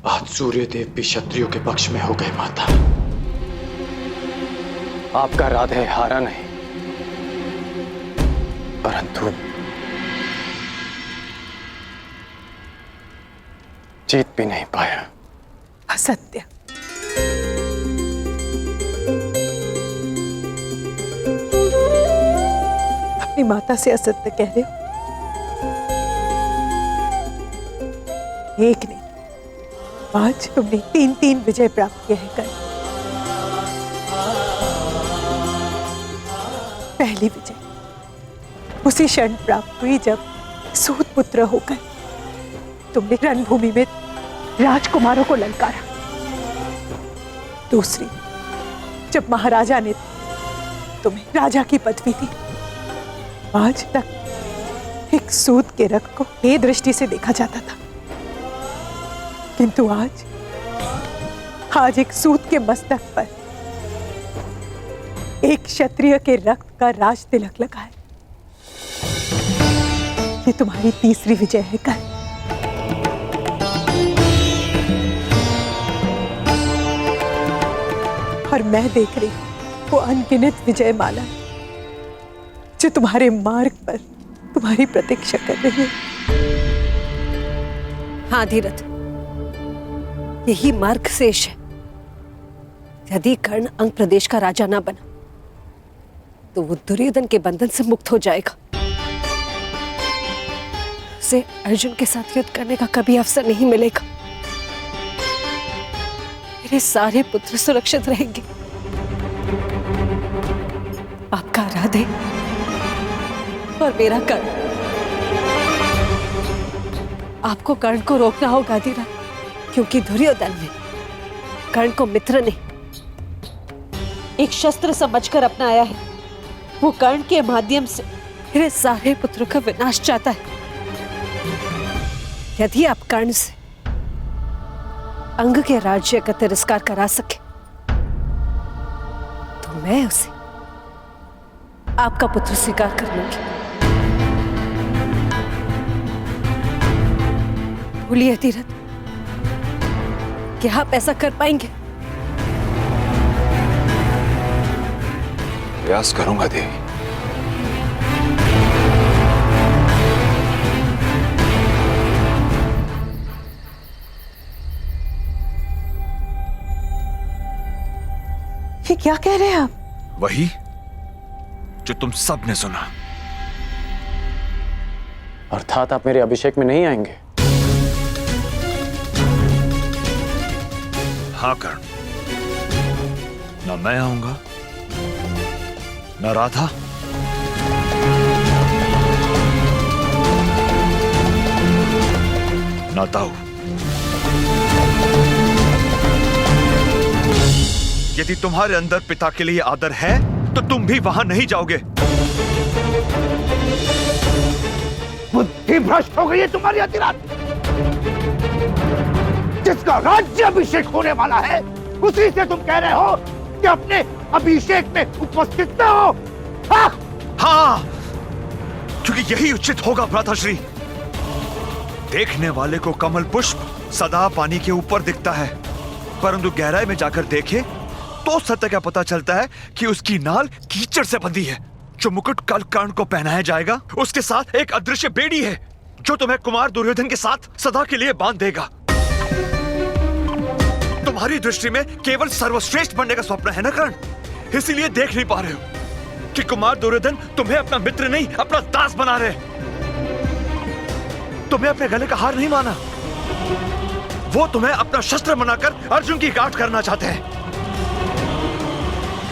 आज सूर्यदेव भी क्षत्रियों के पक्ष में हो गए माता। आपका राधे हारा नहीं, परंतु जीत भी नहीं पाया। असत्य। अपनी माता से असत्य कह रहे हो? एक नहीं, आज तुमने 3 विजय प्राप्त किए हैं। कल पहली विजय उसी क्षण प्राप्त हुई जब सूत पुत्र होकर तुमने रणभूमि में राजकुमारों को ललकारा। दूसरी, जब महाराजा ने तुम्हें राजा की पदवी दी। आज तक एक सूत के रक्त को हे दृष्टि से देखा जाता था, किंतु आज एक सूत के मस्तक पर एक क्षत्रिय के रक्त का राज तिलक लगा है। ये तुम्हारी तीसरी विजय है कल। और मैं देख रही हूं वो अनगिनत विजय माला जो तुम्हारे मार्ग पर तुम्हारी प्रतीक्षा कर रही है। हाँ धीरथ, यही मार्ग शेष है। यदि कर्ण अंग प्रदेश का राजा ना बना तो वो दुर्योधन के बंधन से मुक्त हो जाएगा। उसे अर्जुन के साथ युद्ध करने का कभी अवसर नहीं मिलेगा। मेरे सारे पुत्र सुरक्षित रहेंगे। आपका राधे और मेरा कर्ण। आपको कर्ण को रोकना होगा धीरथ, क्योंकि दुर्योधन ने कर्ण को मित्र नहीं एक शस्त्र समझकर अपनाया है। वो कर्ण के माध्यम से मेरे सारे पुत्रों का विनाश चाहता है। यदि आप कर्ण से अंग के राज्य का तिरस्कार करा सके तो मैं उसे आपका पुत्र स्वीकार कर लूंगी। बोलिए धीरथ, क्या आप ऐसा कर पाएंगे? प्रयास करूंगा देवी। ये क्या कह रहे हैं आप? वही जो तुम सब ने सुना। अर्थात आप मेरे अभिषेक में नहीं आएंगे? हाँ कर्ण, ना मैं आऊंगा ना राधा, ना ताऊ। यदि तुम्हारे अंदर पिता के लिए आदर है तो तुम भी वहां नहीं जाओगे। बुद्धि भ्रष्ट हो गई है तुम्हारी अतिरात। जिसका राज्याभिषेक होने वाला है उसी से तुम कह रहे हो कि अपने अभिषेक में उपस्थित न हो। हाँ, क्योंकि यही उचित होगा भ्राताश्री। देखने वाले को कमल पुष्प सदा पानी के ऊपर दिखता है, परंतु गहराई में जाकर देखे तो सत्य का पता चलता है कि उसकी नाल कीचड़ से बंधी है। जो मुकुट कल कर्ण को पहनाया जाएगा उसके साथ एक अदृश्य बेड़ी है जो तुम्हें कुमार दुर्योधन के साथ सदा के लिए बांध देगा। तुम्हारी दृष्टि में केवल सर्वश्रेष्ठ बनने का स्वप्न है ना कर्ण, इसीलिए देख नहीं पा रहे हो कि कुमार दुर्योधन तुम्हें अपना मित्र नहीं अपना दास बना रहे। तुम्हें अपने गले का हार नहीं माना, वो तुम्हें अपना शस्त्र बनाकर अर्जुन की गांठ करना चाहते हैं।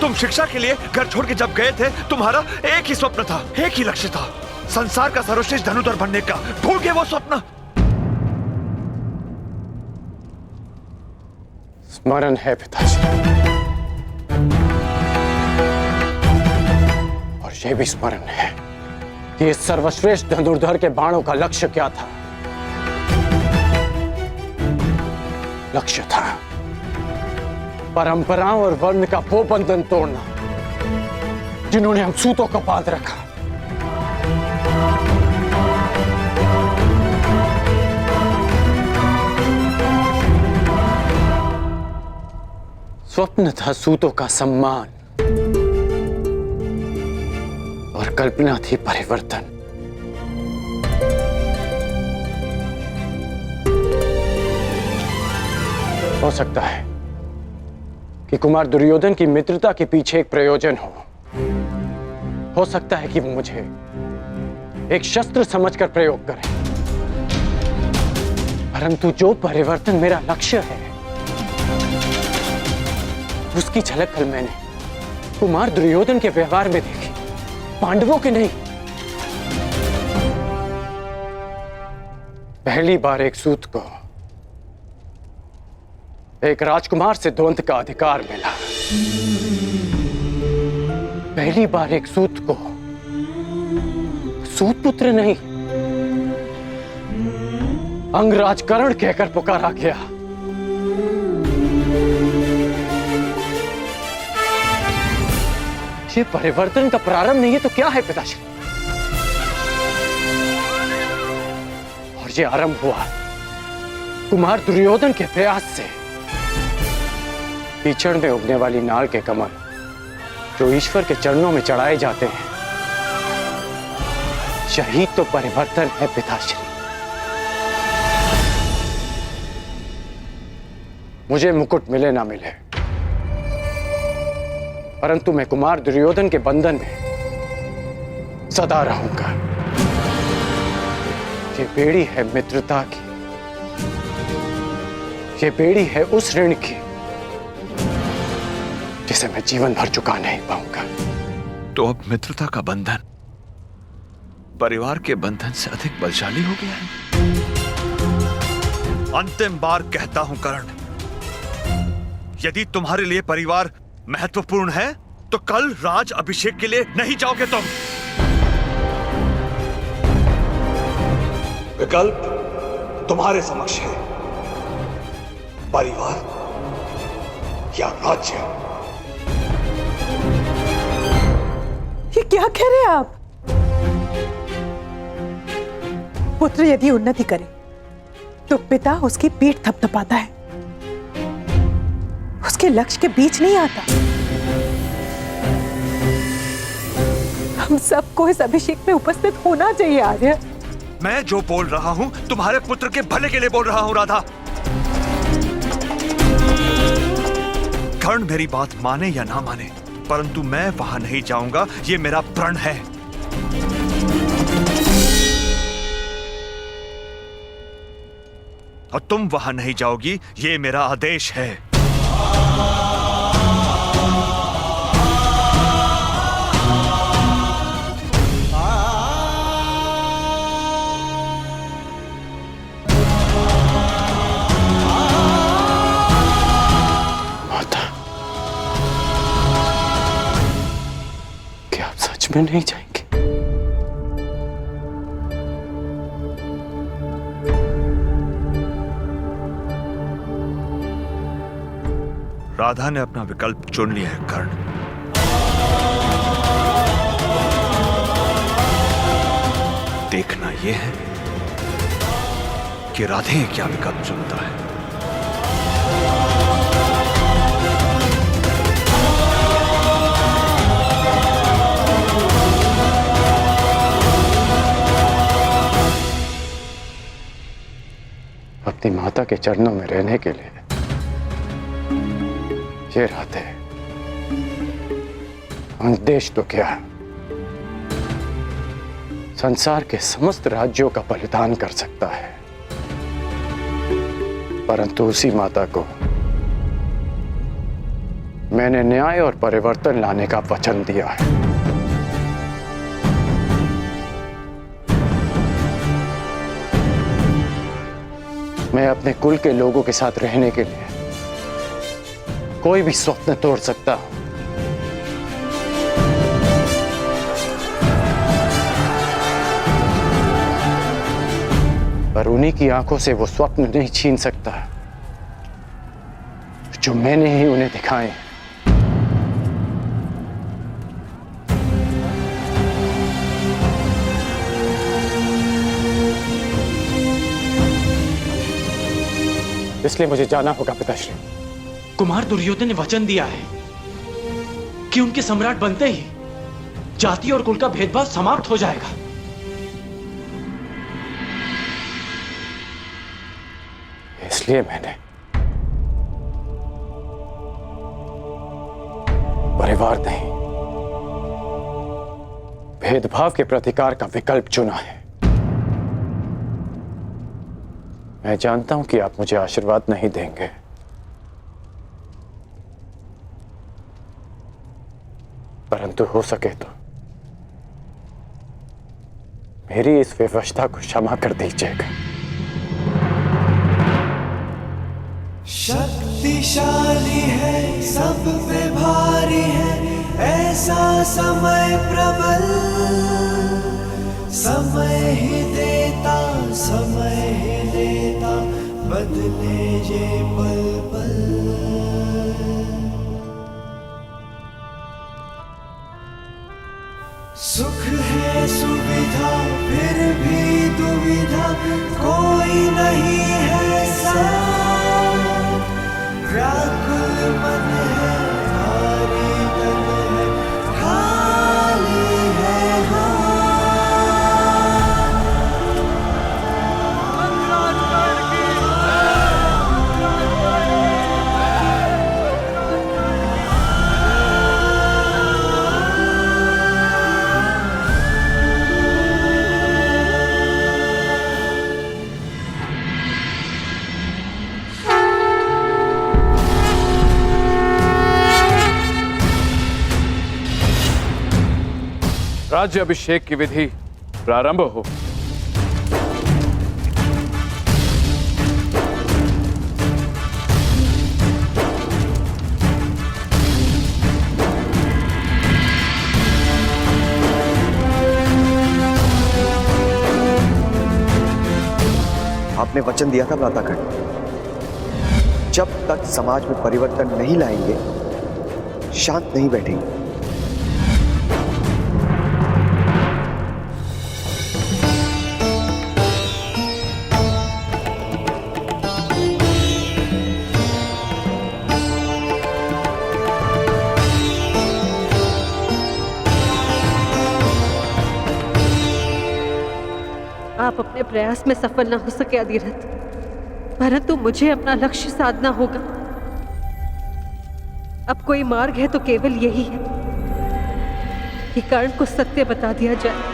तुम शिक्षा के लिए घर छोड़ के जब गए थे तुम्हारा एक ही स्वप्न था, एक ही लक्ष्य था, संसार का सर्वश्रेष्ठ धनुधर बनने का। भूल गए वो स्वप्न? स्मरण है पिताजी, और यह भी स्मरण है कि इस सर्वश्रेष्ठ धनुर्धर के बाणों का लक्ष्य क्या था। लक्ष्य था परंपराओं और वर्ण का वो बंधन तोड़ना जिन्होंने हम सूतों को बांध रखा। स्वप्न था सूतों का सम्मान और कल्पना थी परिवर्तन। हो सकता है कि कुमार दुर्योधन की मित्रता के पीछे एक प्रयोजन हो सकता है कि वो मुझे एक शस्त्र समझकर प्रयोग करे, परंतु जो परिवर्तन मेरा लक्ष्य है उसकी झलक कल मैंने कुमार दुर्योधन के व्यवहार में देखी, पांडवों के नहीं। पहली बार एक सूत को एक राजकुमार से द्वंद का अधिकार मिला। पहली बार एक सूत को सूत पुत्र नहीं, अंगराजकरण कहकर पुकारा गया। ये परिवर्तन का प्रारंभ नहीं है तो क्या है पिताश्री? और ये आरंभ हुआ कुमार दुर्योधन के प्रयास से। कीचड़ में उगने वाली नाल के कमल जो ईश्वर के चरणों में चढ़ाए जाते हैं, यही तो परिवर्तन है पिताश्री। मुझे मुकुट मिले ना मिले, परंतु मैं कुमार दुर्योधन के बंधन में सदा रहूंगा। ये बेड़ी है मित्रता की, ये बेड़ी है उस ऋण की जिसे मैं जीवन भर चुका नहीं पाऊंगा। तो अब मित्रता का बंधन परिवार के बंधन से अधिक बलशाली हो गया है। अंतिम बार कहता हूं कर्ण, यदि तुम्हारे लिए परिवार महत्वपूर्ण है तो कल राज अभिषेक के लिए नहीं जाओगे तुम। विकल्प तुम्हारे समक्ष है, परिवार या राज्य। ये क्या कह रहे हैं आप? पुत्र यदि उन्नति करे तो पिता उसकी पीठ थपथपाता है, उसके लक्ष्य के बीच नहीं आता। हम सबको इस अभिषेक में उपस्थित होना चाहिए आर्य। मैं जो बोल रहा हूं तुम्हारे पुत्र के भले के लिए बोल रहा हूं राधा। कर्ण मेरी बात माने या ना माने, परंतु मैं वहां नहीं जाऊंगा, ये मेरा प्रण है। और तुम वहां नहीं जाओगी, ये मेरा आदेश है। में नहीं जाएंगे? राधा ने अपना विकल्प चुन लिया है कर्ण। देखना यह है कि राधे क्या विकल्प चुनता है। अपनी माता के चरणों में रहने के लिए ये राधे देश तो क्या, संसार के समस्त राज्यों का बलिदान कर सकता है, परंतु उसी माता को मैंने न्याय और परिवर्तन लाने का वचन दिया है। मैं अपने कुल के लोगों के साथ रहने के लिए कोई भी स्वप्न तोड़ सकता हूं, पर उन्हीं की आंखों से वो स्वप्न नहीं छीन सकता जो मैंने ही उन्हें दिखाए। इसलिए मुझे जाना होगा पिताश्री, कुमार दुर्योधन ने वचन दिया है कि उनके सम्राट बनते ही जाति और कुल का भेदभाव समाप्त हो जाएगा। इसलिए मैंने परिवार नहीं, भेदभाव के प्रतिकार का विकल्प चुना है। मैं जानता हूं कि आप मुझे आशीर्वाद नहीं देंगे, परंतु हो सके तो मेरी इस विवशता को क्षमा कर दीजिएगा। शक्तिशाली है, सब पे भारी है, ऐसा समय प्रबल, समय ही देता, समय ही लेता, बदले ये पल पल। सुख है सुविधा, फिर भी दुविधा, कोई नहीं है साथ, व्याकुल मन है, भारी तन है, खाली है हाथ। राज्य अभिषेक की विधि प्रारंभ हो। आपने वचन दिया था भ्रातागण, जब तक समाज में परिवर्तन नहीं लाएंगे शांत नहीं बैठेंगे। आप अपने प्रयास में सफल ना हो सके अधिरथ, परंतु मुझे अपना लक्ष्य साधना होगा। अब कोई मार्ग है तो केवल यही है कि कर्ण को सत्य बता दिया जाए।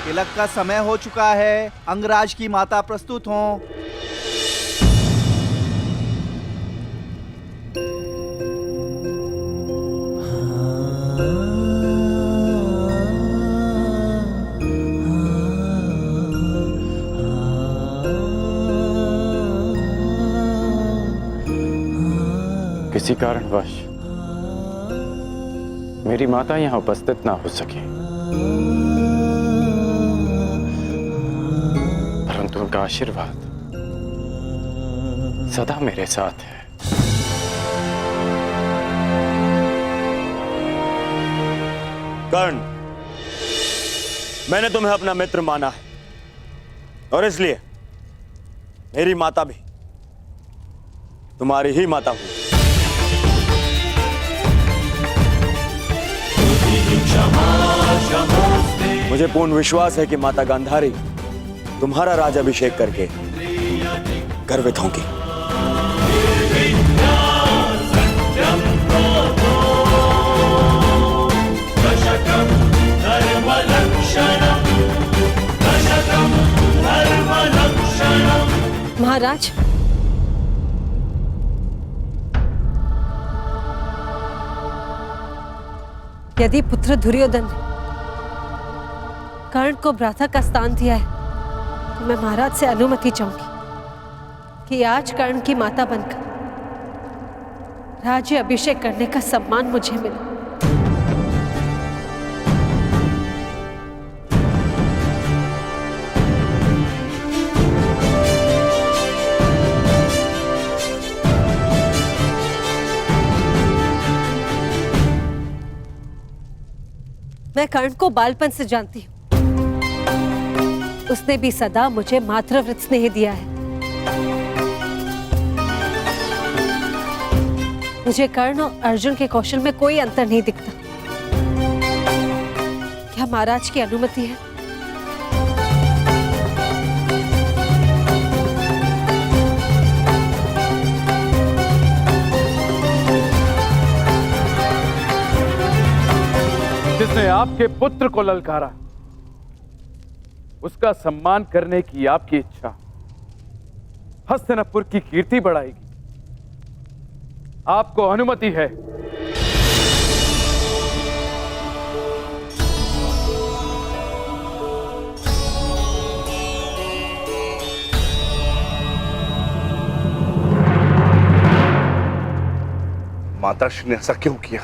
तिलक का समय हो चुका है, अंगराज की माता प्रस्तुत हों। किसी कारणवश मेरी माता यहां उपस्थित ना हो सकी, का आशीर्वाद सदा मेरे साथ है। कर्ण, मैंने तुम्हें अपना मित्र माना है और इसलिए मेरी माता भी तुम्हारी ही माता हुई। मुझे पूर्ण विश्वास है कि माता गांधारी तुम्हारा राज्याभिषेक करके गर्वित होंगी। महाराज, यदि पुत्र दुर्योधन ने कर्ण को भ्राता का स्थान दिया है तो मैं महाराज से अनुमति चाहूंगी कि आज कर्ण की माता बनकर राज्य अभिषेक करने का सम्मान मुझे मिले। मैं कर्ण को बालपन से जानती हूं। उसने भी सदा मुझे मातृव्रत स्नेह दिया है। मुझे कर्ण और अर्जुन के कौशल में कोई अंतर नहीं दिखता। क्या महाराज की अनुमति है? जिसने आपके पुत्र को ललकारा, उसका सम्मान करने की आपकी इच्छा हस्तिनापुर की कीर्ति बढ़ाएगी। आपको अनुमति है। माताश्री ने ऐसा क्यों किया?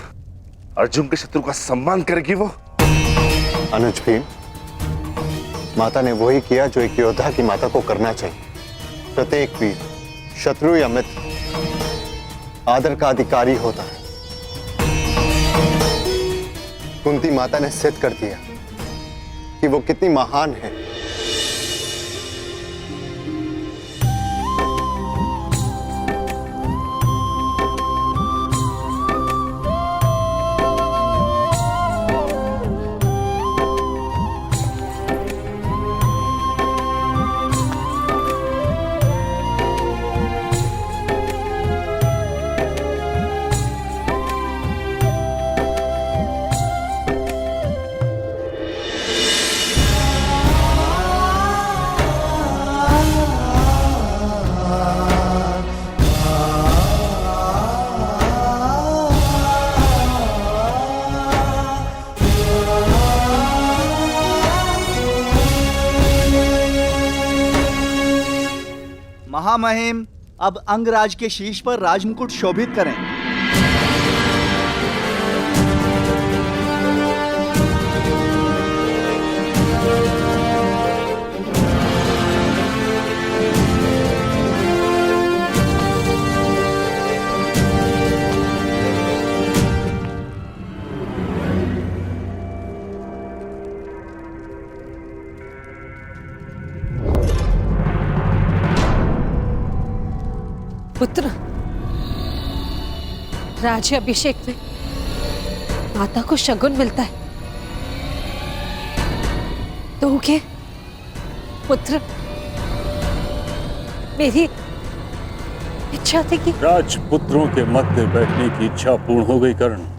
अर्जुन के शत्रु का सम्मान करेगी वो? अनुज भीम, माता ने वही किया जो एक योद्धा की माता को करना चाहिए। प्रत्येक वीर, शत्रु या मित्र, आदर का अधिकारी होता है। कुंती माता ने सिद्ध कर दिया कि वो कितनी महान है। महामहिम, अब अंगराज के शीश पर राजमुकुट शोभित करें। पुत्र, राज्य अभिषेक में माता को शगुन मिलता है। तो क्या पुत्र, मेरी इच्छा थी कि राजपुत्रों के मध्य बैठने की इच्छा पूर्ण हो गई। कर्ण,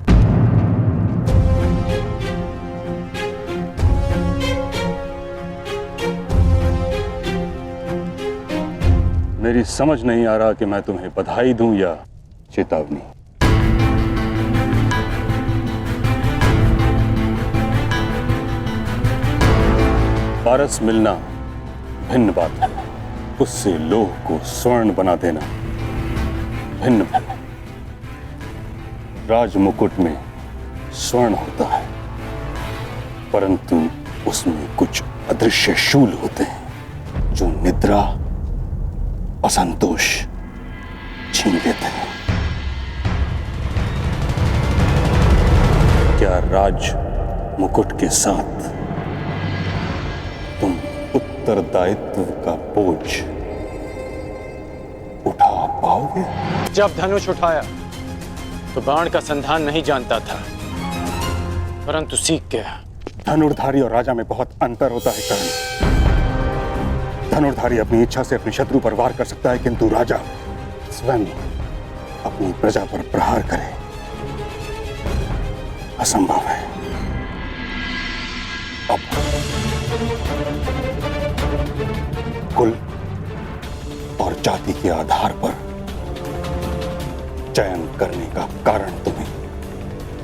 मेरी समझ नहीं आ रहा कि मैं तुम्हें बधाई दूं या चेतावनी। पारस मिलना भिन्न बात है, उससे लोह को स्वर्ण बना देना भिन्न है। राजमुकुट में स्वर्ण होता है, परंतु उसमें कुछ अदृश्य शूल होते हैं जो निद्रा और संतोष छीन लेते हैं। क्या राज मुकुट के साथ तुम उत्तरदायित्व का बोझ उठा पाओगे? जब धनुष उठाया तो बाण का संधान नहीं जानता था, परंतु सीख गया। धनुर्धारी और राजा में बहुत अंतर होता है कर्ण। धनुर्धारी अपनी इच्छा से अपने शत्रु पर वार कर सकता है, किंतु राजा स्वयं अपनी प्रजा पर प्रहार करे असंभव है। अब कुल और जाति के आधार पर चयन करने का कारण तुम्हें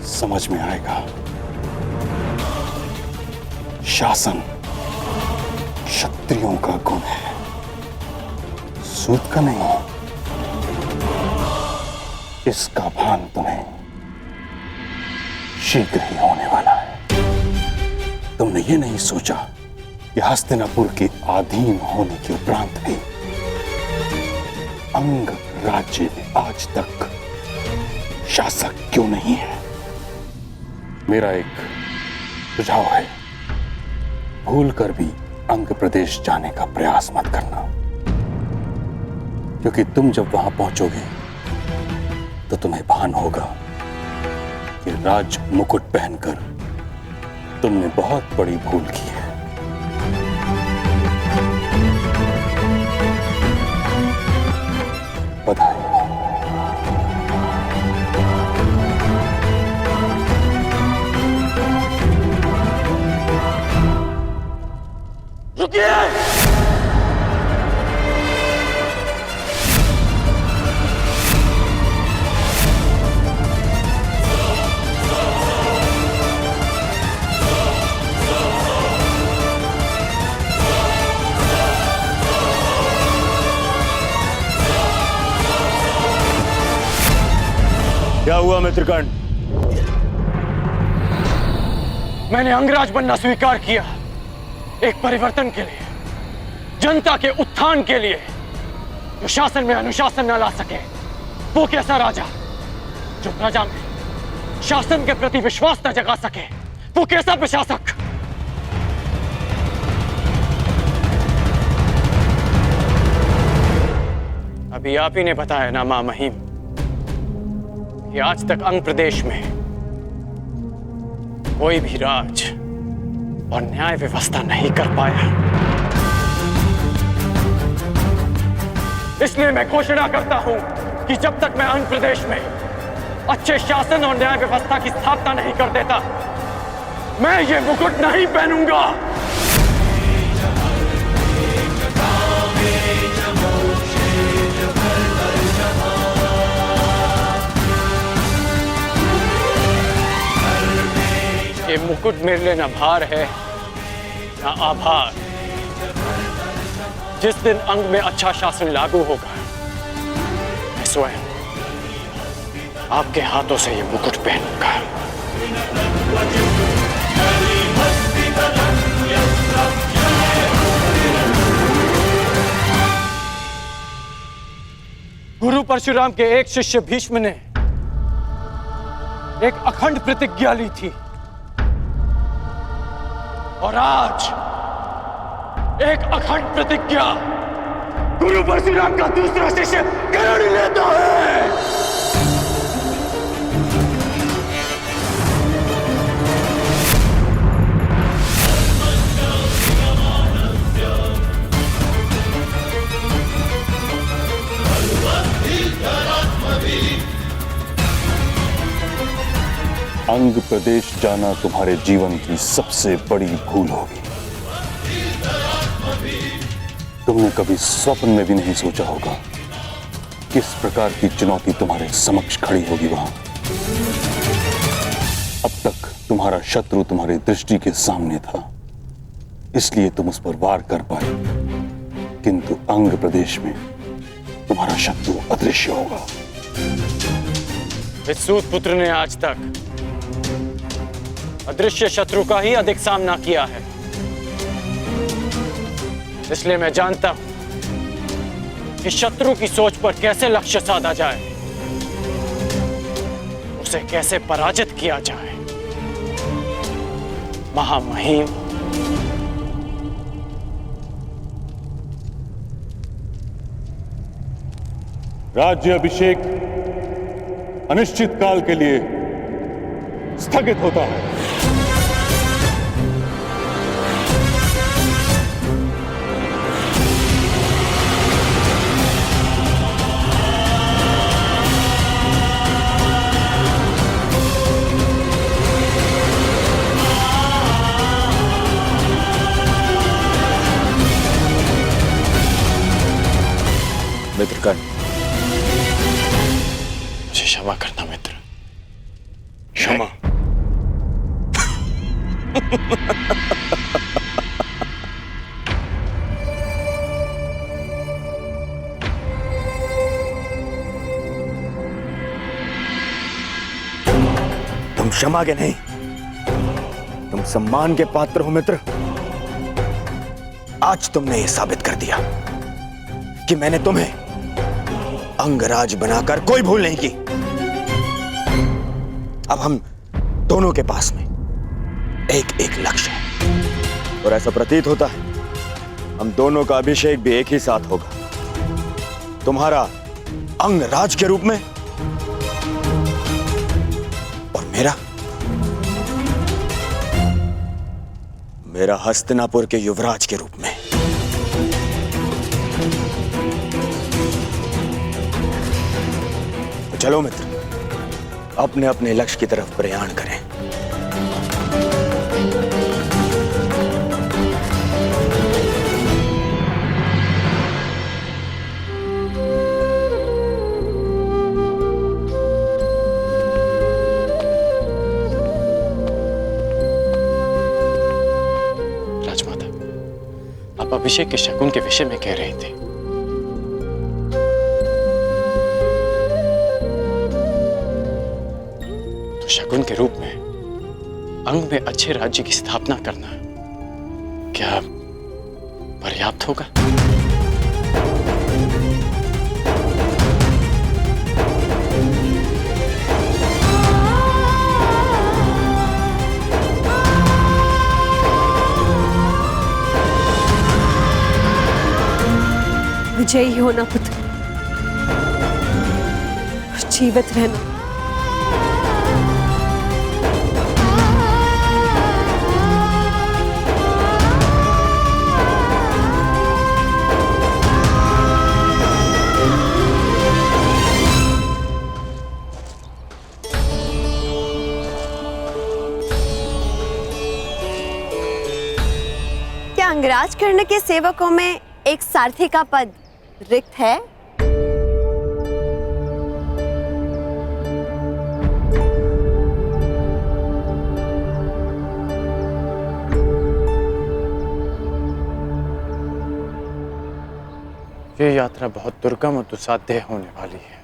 समझ में आएगा। शासन क्षत्रियों का गुण है, सूत का नहीं। इसका भान तुम्हें शीघ्र ही होने वाला है। तुमने ये नहीं सोचा कि हस्तिनापुर के अधीन होने के उपरांत भी अंग राज्य में आज तक शासक क्यों नहीं है। मेरा एक सुझाव है, भूल कर भी अंग प्रदेश जाने का प्रयास मत करना, क्योंकि तुम जब वहां पहुंचोगे तो तुम्हें भान होगा कि राज मुकुट पहनकर तुमने बहुत बड़ी भूल की है। बधाई। रुकिए! क्या हुआ मित्रकर्ण? मैंने अंगराज बनना स्वीकार किया, एक परिवर्तन के लिए, जनता के उत्थान के लिए। जो शासन में अनुशासन न ला सके वो कैसा राजा? जो प्रजा में शासन के प्रति विश्वास न जगा सके वो कैसा प्रशासक? अभी आप ही ने बताया ना मां महिम कि आज तक अंग प्रदेश में कोई भी राज और न्याय व्यवस्था नहीं कर पाया। इसलिए मैं घोषणा करता हूं कि जब तक मैं अंग प्रदेश में अच्छे शासन और न्याय व्यवस्था की स्थापना नहीं कर देता, मैं ये मुकुट नहीं पहनूंगा। ये मुकुट मेरे लिए न भार है न आभार। जिस दिन अंग में अच्छा शासन लागू होगा, मैं स्वयं आपके हाथों से ये मुकुट पहनूंगा। गुरु परशुराम के एक शिष्य भीष्म ने एक अखंड प्रतिज्ञा ली थी और आज एक अखंड प्रतिज्ञा गुरु परशुराम का दूसरा शिष्य कर्ण लेता है। अंग प्रदेश जाना तुम्हारे जीवन की सबसे बड़ी भूल होगी। तुमने कभी स्वप्न में भी नहीं सोचा होगा किस प्रकार की चुनौती तुम्हारे समक्ष खड़ी होगी वहां। अब तक तुम्हारा शत्रु तुम्हारी दृष्टि के सामने था, इसलिए तुम उस पर वार कर पाए, किंतु अंग प्रदेश में तुम्हारा शत्रु अदृश्य होगा। इस सूत पुत्र ने आज तक अदृश्य शत्रु का ही अधिक सामना किया है। इसलिए मैं जानता हूं कि शत्रु की सोच पर कैसे लक्ष्य साधा जाए, उसे कैसे पराजित किया जाए। महामहिम राज्य अभिषेक अनिश्चित काल के लिए स्थगित होता है। मित्रगण, मुझे क्षमा करना मित्र, क्षमा। तुम क्षमा के नहीं, तुम सम्मान के पात्र हो मित्र। आज तुमने यह साबित कर दिया कि मैंने तुम्हें अंगराज बनाकर कोई भूल नहीं की। अब हम दोनों के पास में एक एक लक्ष्य है और ऐसा प्रतीत होता है हम दोनों का अभिषेक भी एक ही साथ होगा, तुम्हारा अंगराज के रूप में और मेरा हस्तिनापुर के युवराज के रूप में। तो चलो मित्र, अपने अपने लक्ष्य की तरफ प्रयाण करें। राजमाता, आप अभिषेक के शकुन के विषय में कह रहे थे। शकुन के रूप में अंग में अच्छे राज्य की स्थापना करना क्या पर्याप्त होगा? विजयी होना पुत्र, जीवित रहना। क्या अंगराज कर्ण के सेवकों में एक सारथी का पद रिक्त है? ये यात्रा बहुत दुर्गम और दुस्साध्य होने वाली है।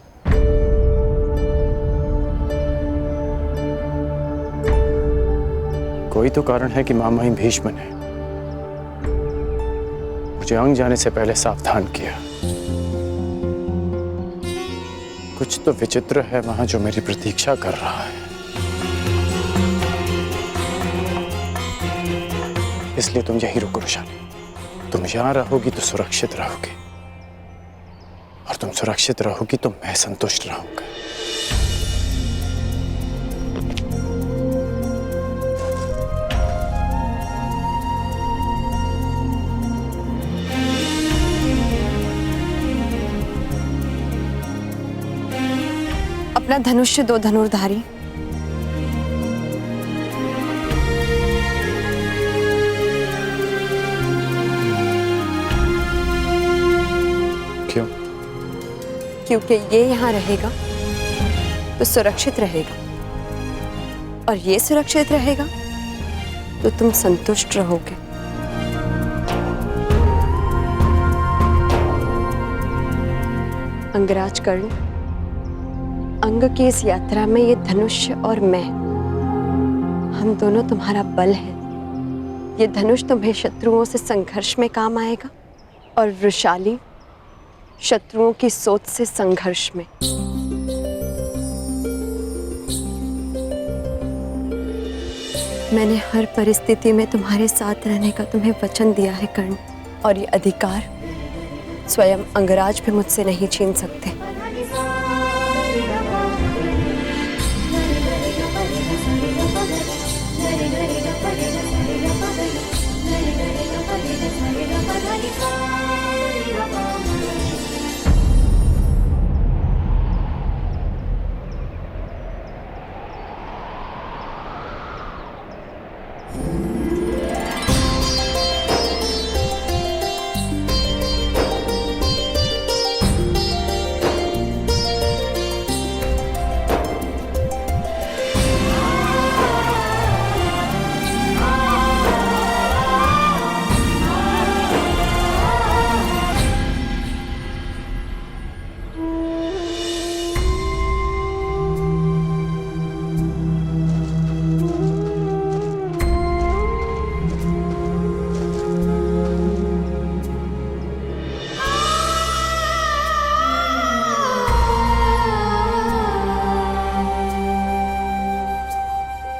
कोई तो कारण है कि महामहिम भीष्म ने मुझे अंग जाने से पहले सावधान किया। कुछ तो विचित्र है वहां जो मेरी प्रतीक्षा कर रहा है। इसलिए तुम यहीं रुको रुशाली। तुम यहां रहोगी तो सुरक्षित रहोगी, और तुम सुरक्षित रहोगी तो मैं संतुष्ट रहूंगा। अपना धनुष्य दो धनुर्धारी। क्यों? क्योंकि ये यहाँ रहेगा तो सुरक्षित रहेगा, और ये सुरक्षित रहेगा तो तुम संतुष्ट रहोगे। अंगराज कर्ण, अंग की इस यात्रा में ये धनुष और मैं, हम दोनों तुम्हारा बल है। ये धनुष तुम्हें शत्रुओं से संघर्ष में काम आएगा, और वृषाली शत्रुओं की सोच से संघर्ष में। मैंने हर परिस्थिति में तुम्हारे साथ रहने का तुम्हें वचन दिया है कर्ण, और ये अधिकार स्वयं अंगराज भी मुझसे नहीं छीन सकते।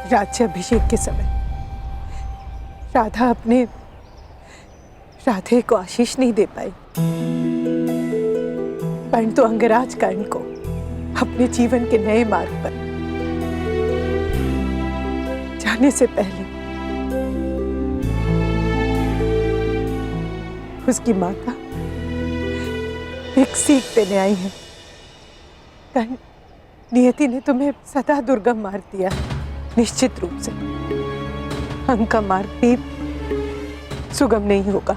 राज्याभिषेक के समय राधा अपने राधे को आशीष नहीं दे पाई, परंतु अंगराज कर्ण को अपने जीवन के नए मार्ग पर जाने से पहले उसकी माता एक सीख देने आई है। कर्ण, नियति ने तुम्हें सदा दुर्गम मार्ग दिया है। निश्चित रूप से अंग का मार्ग भी सुगम नहीं होगा।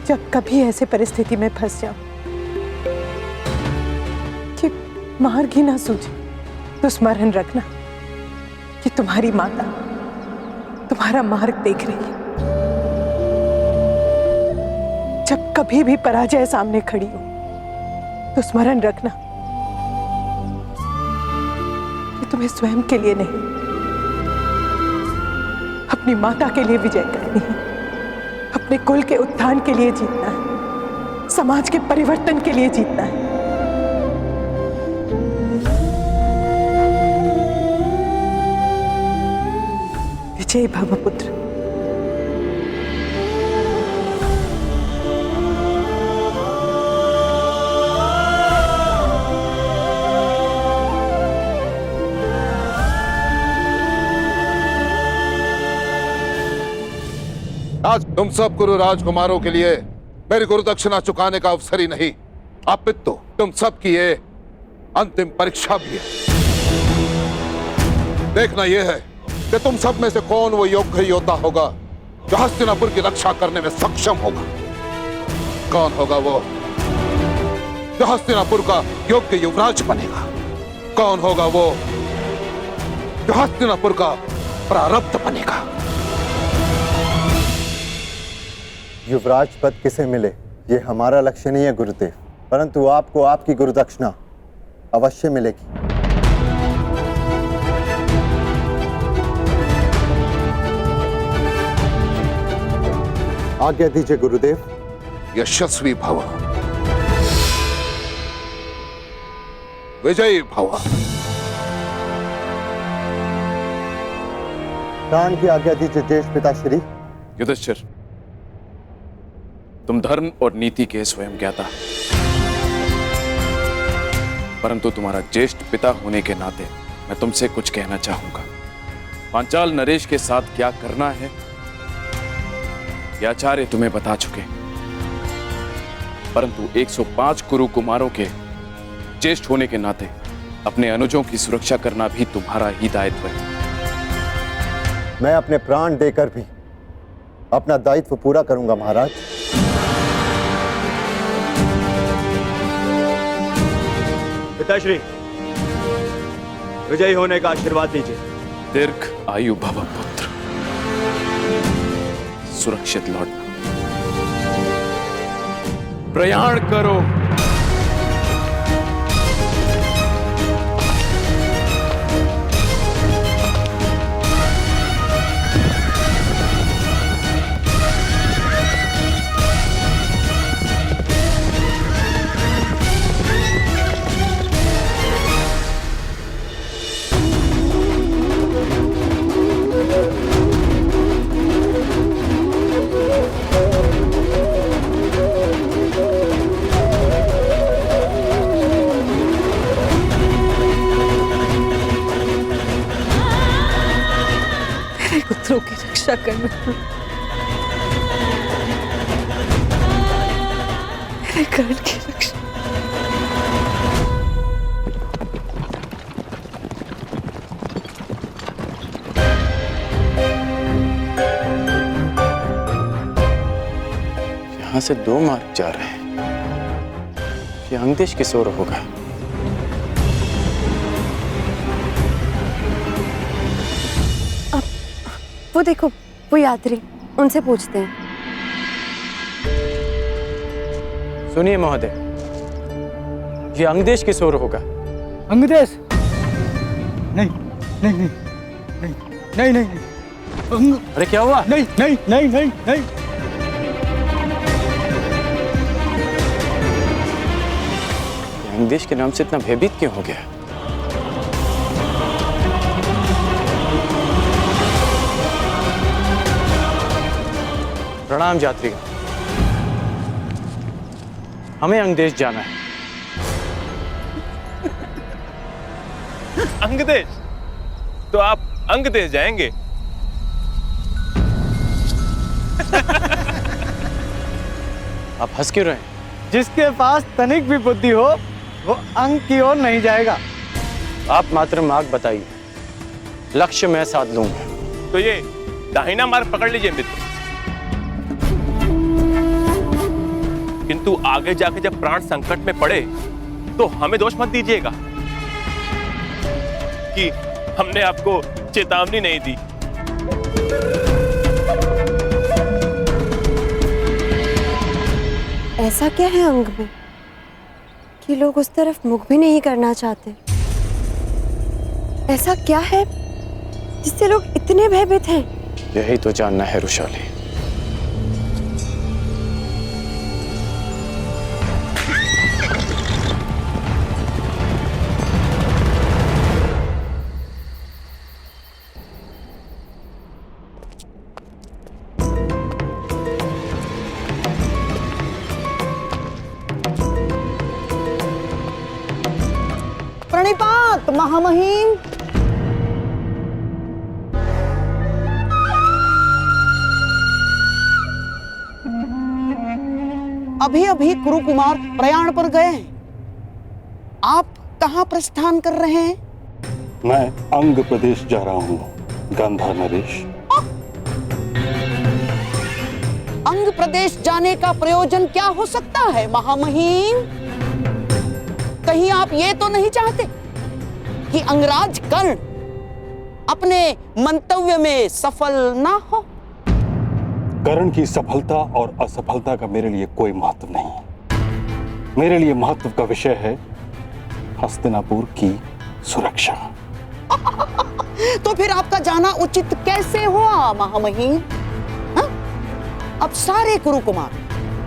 जब कभी ऐसे परिस्थिति में फंस जाओ कि मार्ग ही ना सूझे, तो स्मरण रखना कि तुम्हारी माता तुम्हारा मार्ग देख रही है। जब कभी भी पराजय सामने खड़ी हो, तो स्मरण रखना तुम्हें स्वयं के लिए नहीं, अपनी माता के लिए विजय करनी है। अपने कुल के उत्थान के लिए जीतना है, समाज के परिवर्तन के लिए जीतना है। विजय भव पुत्र। आज तुम सब गुरु राजकुमारों के लिए मेरी गुरु दक्षिणा चुकाने का अवसर ही नहीं, अपितु तुम सब की ये अंतिम परीक्षा भी है। देखना यह है कि तुम सब में से कौन वो योग्य योद्धा होगा जो हस्तिनापुर की रक्षा करने में सक्षम होगा। कौन होगा वो जो हस्तिनापुर का योग्य युवराज बनेगा। कौन होगा वो जो हस्तिनापुर का प्रारब्ध बनेगा। युवराज पद किसे मिले ये हमारा लक्ष्य नहीं है गुरुदेव, परंतु आपको आपकी गुरु दक्षिणा अवश्य मिलेगी। आज्ञा दीजिए गुरुदेव। यशस्वी भव, विजयी भव। प्राण की आज्ञा दीजिए ज्येष्ठ पिताश्री। युधिष्ठिर, तुम धर्म और नीति के स्वयं ज्ञाता, परंतु तुम्हारा ज्येष्ठ पिता होने के नाते मैं तुमसे कुछ कहना चाहूंगा। पांचाल नरेश के साथ क्या करना है ये आचार्य तुम्हें बता चुके, परंतु 105 कुरु कुमारों के ज्येष्ठ होने के नाते अपने अनुजों की सुरक्षा करना भी तुम्हारा ही दायित्व है। मैं अपने प्राण देकर भी अपना दायित्व पूरा करूंगा महाराज। पिताश्री, विजयी होने का आशीर्वाद दीजिए। दीर्घ आयु भव पुत्र, सुरक्षित लौटना। प्रयाण करो। शत्रु की रक्षा करना मेरे कर्ण की रक्षा। यहां से दो मार्ग जा रहे हैं। ये अंगदेश किस ओर होगा? वो देखो, वो यात्री, उनसे पूछते हैं। सुनिए महोदय, ये अंगदेश किस ओर होगा? अंगदेश? नहीं नहीं नहीं नहीं नहीं नहीं नहीं। अरे क्या हुआ? नहीं नहीं नहीं नहीं नहीं। अंगदेश के नाम से इतना भयभीत क्यों हो गया? प्रणाम यात्रीगण, हमें अंगदेश जाना है। अंगदेश? तो आप अंगदेश जाएंगे? आप हंस क्यों रहे हैं? जिसके पास तनिक भी बुद्धि हो वो अंग की ओर नहीं जाएगा। आप मात्र मार्ग बताइए, लक्ष्य मैं साध लूंगा। तो ये दाहिना मार्ग पकड़ लीजिए मित्र, किंतु आगे जाके जब प्राण संकट में पड़े तो हमें दोष मत दीजिएगा कि हमने आपको चेतावनी नहीं दी। ऐसा क्या है अंग में कि लोग उस तरफ मुख भी नहीं करना चाहते? ऐसा क्या है जिससे लोग इतने भयभीत हैं? यही तो जानना है रुशाली। प्रणिपात महामहिम। अभी अभी कुरु कुमार प्रयाण पर गए हैं। आप कहां प्रस्थान कर रहे हैं? मैं अंग प्रदेश जा रहा हूँ गांधार नरेश। अंग प्रदेश जाने का प्रयोजन क्या हो सकता है महामहिम? कहीं आप ये तो नहीं चाहते कि अंगराज कर्ण अपने मंतव्य में सफल ना हो? कर्ण की सफलता और असफलता का मेरे लिए कोई महत्व नहीं। मेरे लिए महत्व का विषय है हस्तिनापुर की सुरक्षा। तो फिर आपका जाना उचित कैसे हुआ महामहिम? हाँ? अब सारे कुरु कुमार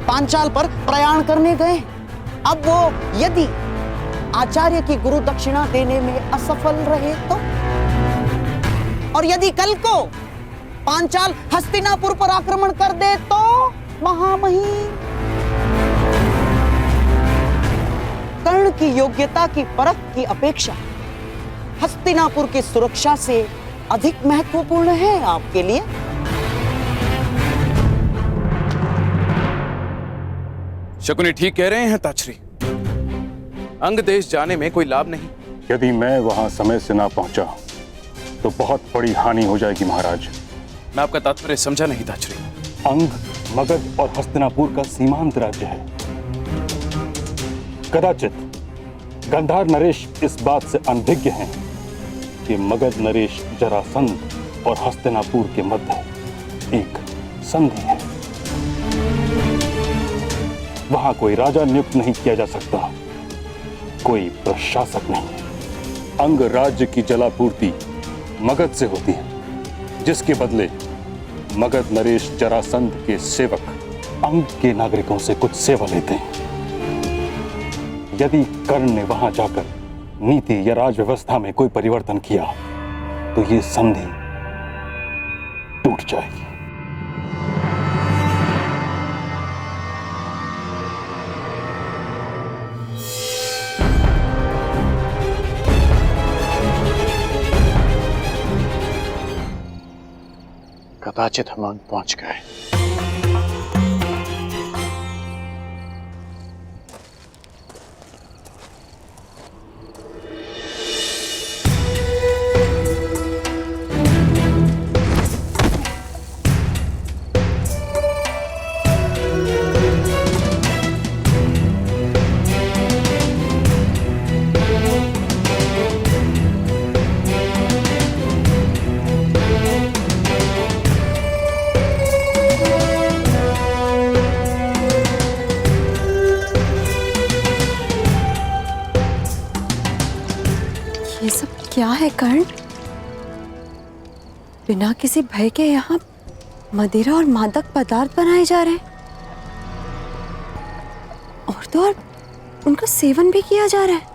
पांचाल पर प्रयाण करने गए। अब वो यदि आचार्य की गुरु दक्षिणा देने में असफल रहे तो, और यदि कल को पांचाल हस्तिनापुर पर आक्रमण कर दे तो महामहिम, कर्ण की योग्यता की परख की अपेक्षा हस्तिनापुर की सुरक्षा से अधिक महत्वपूर्ण है आपके लिए। शकुनी ठीक कह रहे हैं ताछरी, अंग देश जाने में कोई लाभ नहीं। यदि मैं वहां समय से ना पहुंचा तो बहुत बड़ी हानि हो जाएगी महाराज। मैं आपका तात्पर्य समझा नहीं ताछरी। अंग, मगध और हस्तिनापुर का सीमांत राज्य है। कदाचित गांधार नरेश इस बात से अनभिज्ञ हैं कि मगध नरेश जरासंध और हस्तिनापुर के मध्य एक संधि है। वहां कोई राजा नियुक्त नहीं किया जा सकता, कोई प्रशासक नहीं। अंग राज्य की जलापूर्ति मगध से होती है, जिसके बदले मगध नरेश जरासंध के सेवक अंग के नागरिकों से कुछ सेवा लेते हैं। यदि कर्ण ने वहां जाकर नीति या राज व्यवस्था में कोई परिवर्तन किया तो ये संधि टूट जाएगी। कदाचित हम अंग पहुंच गए। ये सब क्या है कर्ण? बिना किसी भय के यहाँ मदिरा और मादक पदार्थ बनाए जा रहे हैं और तो और उनका सेवन भी किया जा रहा है।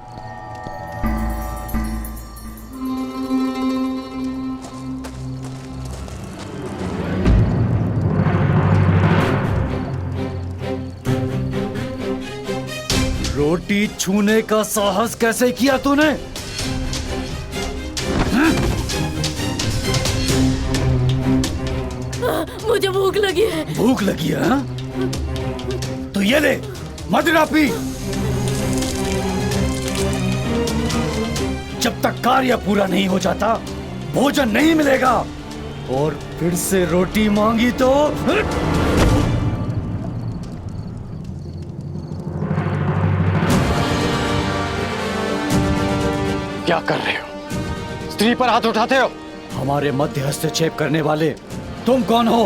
रोटी छूने का साहस कैसे किया तूने? मुझे भूख लगी है। भूख लगी है हाँ? तो ये ले मदिरा पी। जब तक कार्य पूरा नहीं हो जाता भोजन नहीं मिलेगा। और फिर से रोटी मांगी तो क्या कर रहे हो? स्त्री पर हाथ उठाते हो? हमारे मध्य हस्तक्षेप करने वाले तुम कौन हो?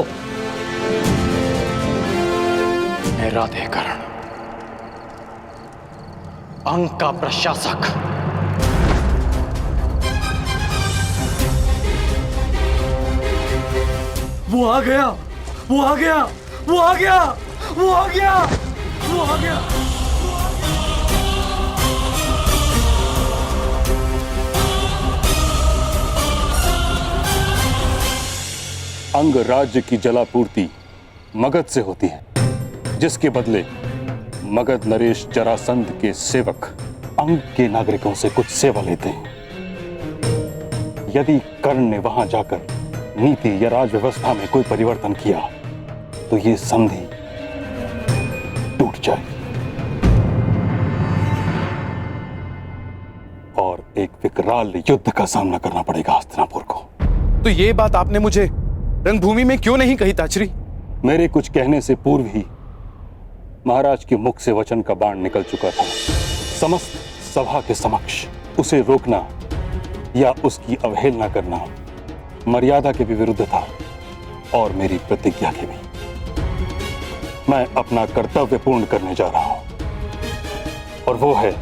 मैं राधेकरण, अंग का प्रशासक। वो आ गया, वो आ गया, वो आ गया, वो आ गया, वो आ गया। अंग राज्य की जलापूर्ति मगध से होती है, जिसके बदले मगध नरेश जरासंध के सेवक अंग के नागरिकों से कुछ सेवा लेते हैं। यदि कर्ण ने वहां जाकर नीति या राज व्यवस्था में कोई परिवर्तन किया तो ये संधि टूट जाएगी और एक विकराल युद्ध का सामना करना पड़ेगा हस्तिनापुर को। तो ये बात आपने मुझे रणभूमि में क्यों नहीं कही ताचरी? मेरे कुछ कहने से पूर्व ही महाराज के मुख से वचन का बाण निकल चुका था। समस्त सभा के समक्ष उसे रोकना या उसकी अवहेलना करना मर्यादा के भी विरुद्ध था और मेरी प्रतिज्ञा के भी। मैं अपना कर्तव्य पूर्ण करने जा रहा हूं और वो है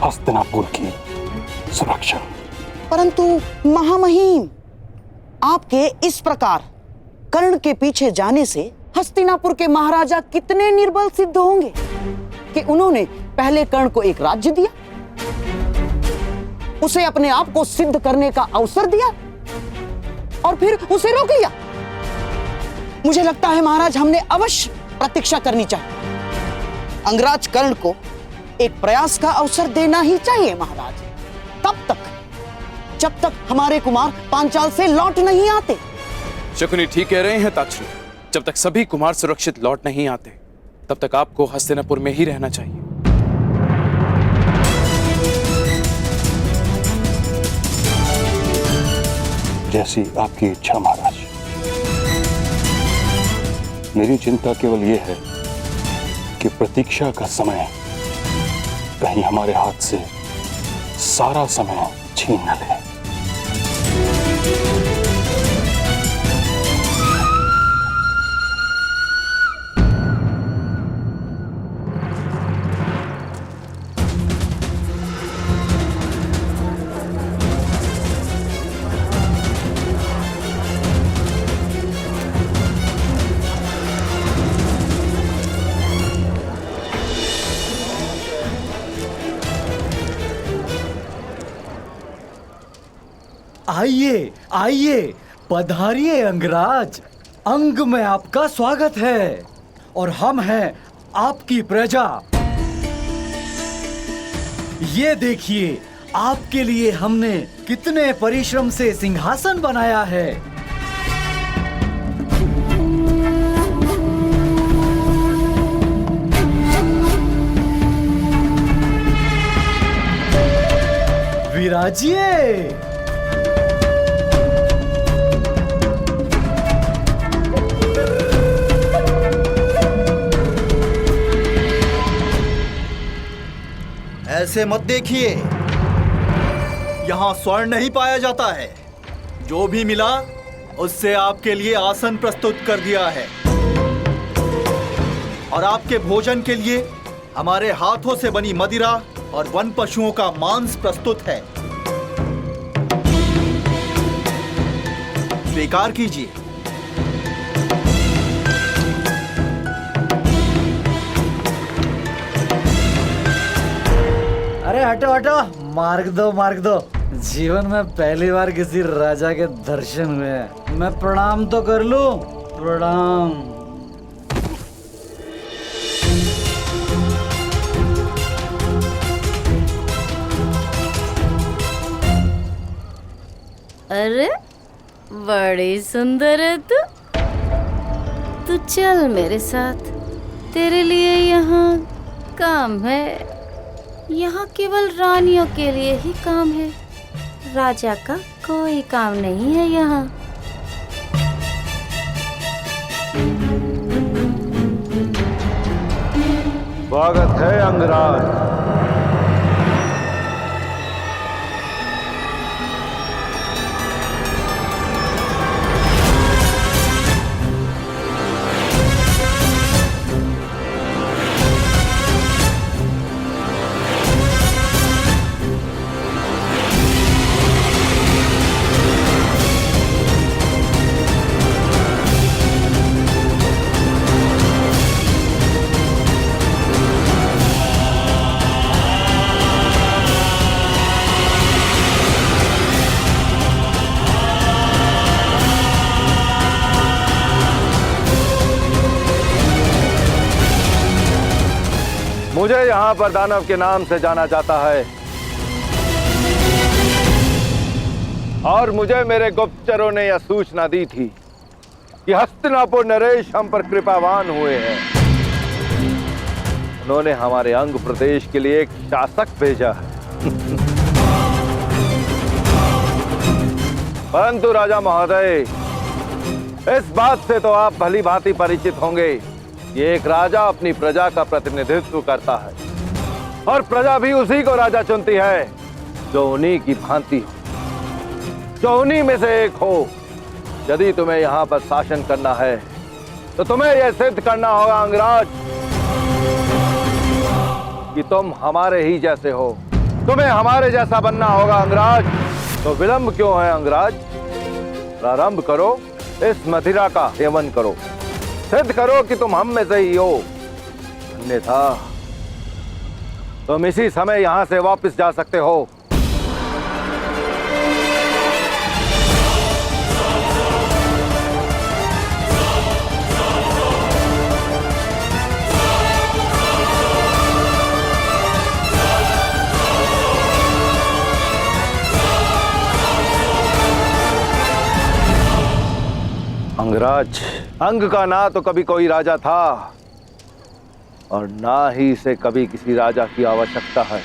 हस्तिनापुर की सुरक्षा। परंतु महामहिम, आपके इस प्रकार कर्ण के पीछे जाने से हस्तिनापुर के महाराजा कितने निर्बल सिद्ध होंगे कि उन्होंने पहले कर्ण को एक राज्य दिया, उसे अपने आप को सिद्ध करने का अवसर दिया और फिर उसे रोक लिया। मुझे लगता है महाराज, हमने अवश्य प्रतीक्षा करनी चाहिए। अंगराज कर्ण को एक प्रयास का अवसर देना ही चाहिए महाराज, तब तक जब तक हमारे कुमार पांचाल से लौट नहीं आते। शकुनी ठीक कह रहे हैं ताचरी। जब तक सभी कुमार सुरक्षित लौट नहीं आते तब तक आपको हस्तिनापुर में ही रहना चाहिए। जैसी आपकी इच्छा महाराज। मेरी चिंता केवल यह है कि प्रतीक्षा का समय कहीं हमारे हाथ से सारा समय छीन न ले। आइए आइए, पधारिए अंगराज। अंग में आपका स्वागत है और हम हैं आपकी प्रजा। ये देखिए, आपके लिए हमने कितने परिश्रम से सिंहासन बनाया है। विराजिए। ऐसे मत देखिए, यहाँ स्वर्ण नहीं पाया जाता है। जो भी मिला उससे आपके लिए आसन प्रस्तुत कर दिया है, और आपके भोजन के लिए हमारे हाथों से बनी मदिरा और वन पशुओं का मांस प्रस्तुत है। स्वीकार कीजिए। अरे हटो हटो, मार्ग दो मार्ग दो। जीवन में पहली बार किसी राजा के दर्शन हुए हैं। मैं प्रणाम तो कर लूं। प्रणाम। अरे बड़ी सुंदर है तू। तू चल मेरे साथ, तेरे लिए यहाँ काम है। यहाँ केवल रानियों के लिए ही काम है, राजा का कोई काम नहीं है यहाँ। स्वागत है अंगराज। मुझे यहाँ पर दानव के नाम से जाना जाता है, और मुझे मेरे गुप्तचरों ने यह सूचना दी थी कि हस्तिनापुर नरेश हम पर कृपावान हुए हैं। उन्होंने हमारे अंग प्रदेश के लिए एक शासक भेजा है। परंतु राजा महोदय, इस बात से तो आप भली भांति परिचित होंगे, ये एक राजा अपनी प्रजा का प्रतिनिधित्व करता है, और प्रजा भी उसी को राजा चुनती है जो उन्हीं की भांति हो, जो उन्हीं में से एक हो। यदि तुम्हें यहाँ पर शासन करना है तो तुम्हें यह सिद्ध करना होगा अंगराज कि तुम हमारे ही जैसे हो। तुम्हें हमारे जैसा बनना होगा अंगराज। तो विलंब क्यों है अंगराज? प्रारंभ करो, इस मदिरा का सेवन करो, सिद्ध करो कि तुम हम में से ही हो। अन्यथा तुम इसी समय यहां से वापस जा सकते हो। अंगराज, अंग का ना तो कभी कोई राजा था, और ना ही इसे कभी किसी राजा की आवश्यकता है।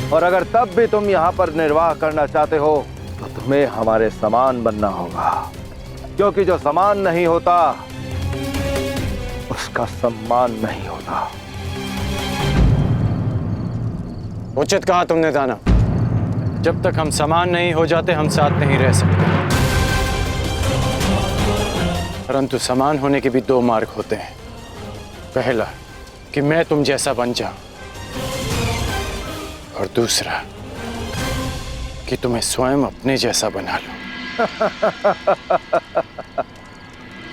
और अगर तब भी तुम यहाँ पर निर्वाह करना चाहते हो तो तुम्हें हमारे समान बनना होगा, क्योंकि जो समान नहीं होता उसका सम्मान नहीं होता। उचित कहा तुमने दानव। जब तक हम समान नहीं हो जाते हम साथ नहीं रह सकते। परंतु समान होने के भी दो मार्ग होते हैं। पहला कि मैं तुम जैसा बन जाऊं, और दूसरा कि तुम्हें स्वयं अपने जैसा बना लूं।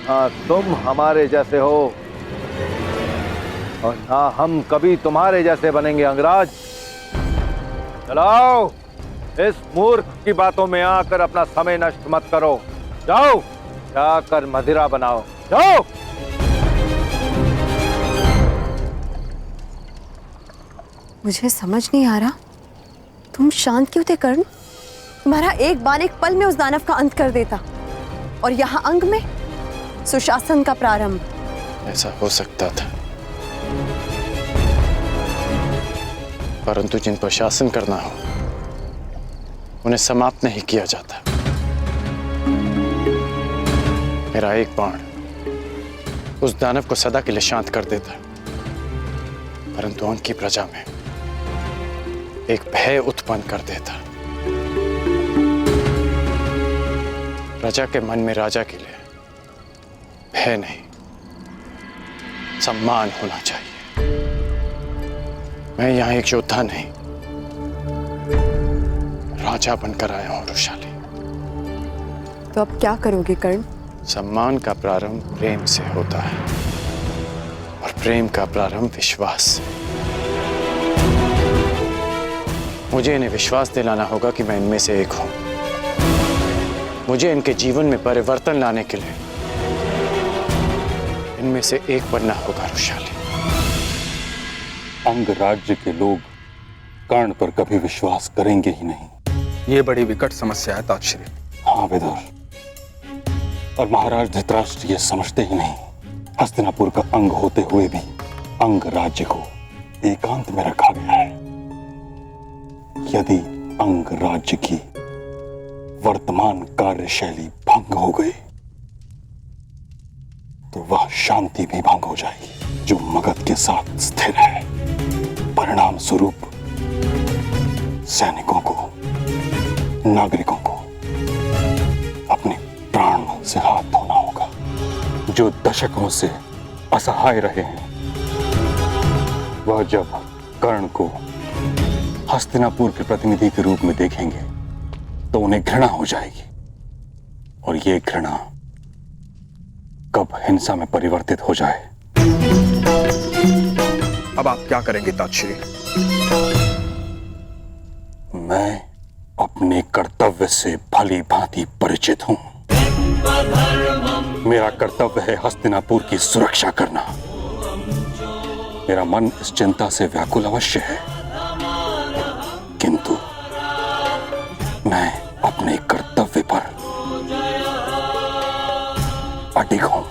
हाँ, तुम हमारे जैसे हो और ना हम कभी तुम्हारे जैसे बनेंगे अंगराज। चलाओ, इस मूर्ख की बातों में आकर अपना समय नष्ट मत करो। जाओ, जाकर मदिरा बनाओ, जाओ। मुझे समझ नहीं आ रहा, तुम शांत क्यों थे कर्ण? तुम्हारा एक बाण एक पल में उस दानव का अंत कर देता, और यहाँ अंग में सुशासन का प्रारंभ। ऐसा हो सकता था, परंतु जिन पर शासन करना हो उन्हें समाप्त नहीं किया जाता। मेरा एक बाण उस दानव को सदा के लिए शांत कर देता, परंतु अंक की प्रजा में एक भय उत्पन्न कर देता। प्रजा के मन में राजा के लिए भय नहीं, सम्मान होना चाहिए। मैं यहां एक योद्धा नहीं, राजा बनकर आया हूं रुशाली। तो अब क्या करोगे कर्ण? सम्मान का प्रारंभ प्रेम से होता है और प्रेम का प्रारंभ विश्वास से। मुझे इन्हें विश्वास दिलाना होगा कि मैं इनमें से एक हूं। मुझे इनके जीवन में परिवर्तन लाने के लिए इनमें से एक बनना होगा रुशाली। अंग राज्य के लोग कर्ण पर कभी विश्वास करेंगे ही नहीं। ये बड़ी विकट समस्या है तातश्री। हाँ विदुर, और महाराज धृतराष्ट्र ये समझते ही नहीं। हस्तिनापुर का अंग होते हुए भी अंग राज्य को एकांत में रखा गया है। यदि अंग राज्य की वर्तमान कार्यशैली भंग हो गई तो वह शांति भी भंग हो जाएगी जो मगध के साथ स्थिर है। परिणाम स्वरूप सैनिकों को, नागरिकों को अपने प्राण से हाथ धोना होगा। जो दशकों से असहाय रहे हैं वह जब कर्ण को हस्तिनापुर के प्रतिनिधि के रूप में देखेंगे तो उन्हें घृणा हो जाएगी, और ये घृणा कब हिंसा में परिवर्तित हो जाए। अब आप क्या करेंगे तातश्री? मैं अपने कर्तव्य से भली भांति परिचित हूं। मेरा कर्तव्य है हस्तिनापुर की सुरक्षा करना। मेरा मन इस चिंता से व्याकुल अवश्य है, किंतु मैं अपने कर्तव्य पर अडिग हूं।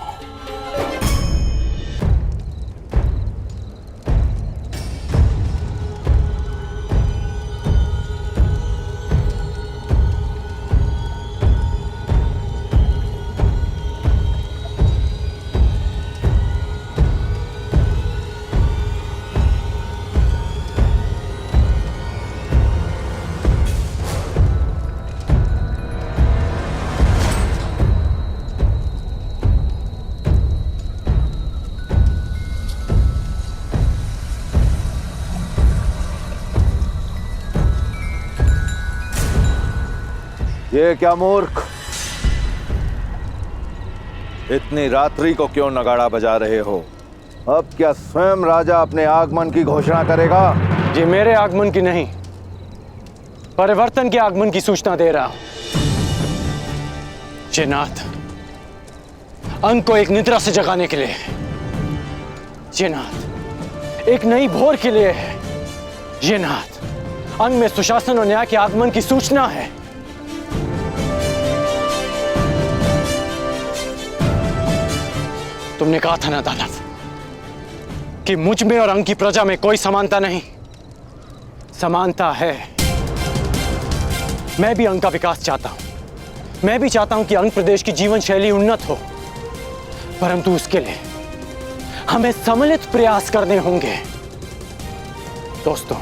ये क्या मूर्ख, इतनी रात्रि को क्यों नगाड़ा बजा रहे हो? अब क्या स्वयं राजा अपने आगमन की घोषणा करेगा? ये मेरे आगमन की नहीं, परिवर्तन के आगमन की सूचना दे रहा हूं। ये नाथ अंग को एक निद्रा से जगाने के लिए, ये नाथ एक नई भोर के लिए है। ये नाथ अंग में सुशासन और न्याय के आगमन की सूचना है। तुमने कहा था ना दानव कि मुझ में और अंग की प्रजा में कोई समानता नहीं। समानता है। मैं भी अंग का विकास चाहता हूं। मैं भी चाहता हूं कि अंग प्रदेश की जीवन शैली उन्नत हो, परंतु उसके लिए हमें सम्मिलित प्रयास करने होंगे। दोस्तों,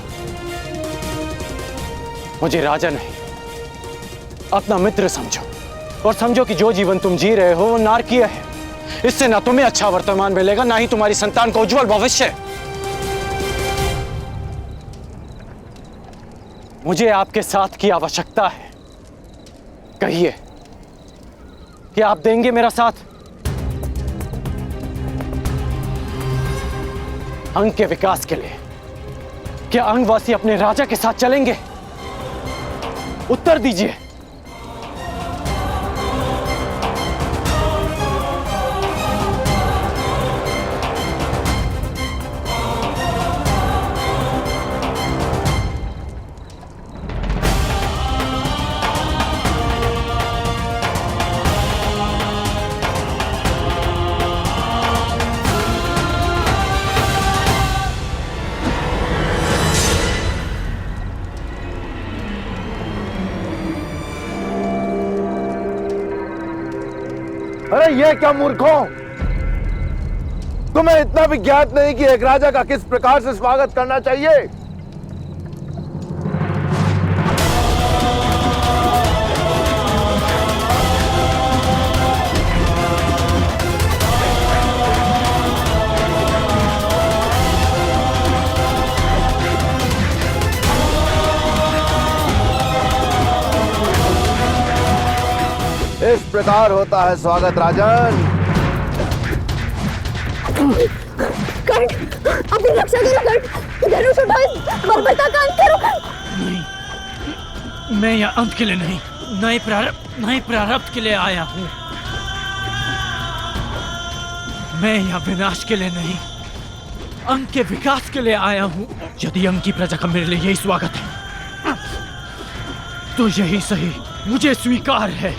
मुझे राजा नहीं, अपना मित्र समझो, और समझो कि जो जीवन तुम जी रहे हो वो नारकीय है। इससे ना तुम्हें अच्छा वर्तमान मिलेगा, ना ही तुम्हारी संतान को उज्जवल भविष्य। मुझे आपके साथ की आवश्यकता है। कहिए कि आप देंगे मेरा साथ? अंग के विकास के लिए क्या अंगवासी अपने राजा के साथ चलेंगे? उत्तर दीजिए। अरे ये क्या मूर्खों, तुम्हें इतना भी ज्ञात नहीं कि एक राजा का किस प्रकार से स्वागत करना चाहिए? इस प्रकार होता है स्वागत राजन। कर्ण, अपनी रक्षा करो कर्ण, धनुष उठाओ, बर्बरता का अंत करो कर्ण। नहीं, मैं यहाँ अंत के लिए नहीं, नए प्रारब्ध के लिए आया हूँ। मैं यहाँ विनाश के लिए नहीं, अंग के विकास के लिए आया हूँ। यदि अंग की प्रजा का मेरे लिए यही स्वागत है तो यही सही, मुझे स्वीकार है।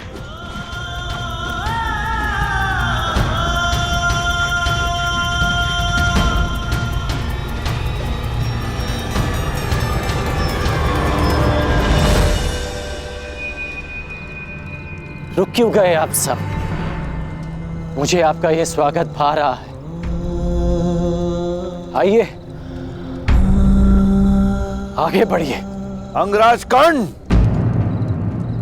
रुक क्यों गए आप सब? मुझे आपका यह स्वागत भा रहा है। आइए, आगे बढ़िए। अंगराज कर्ण,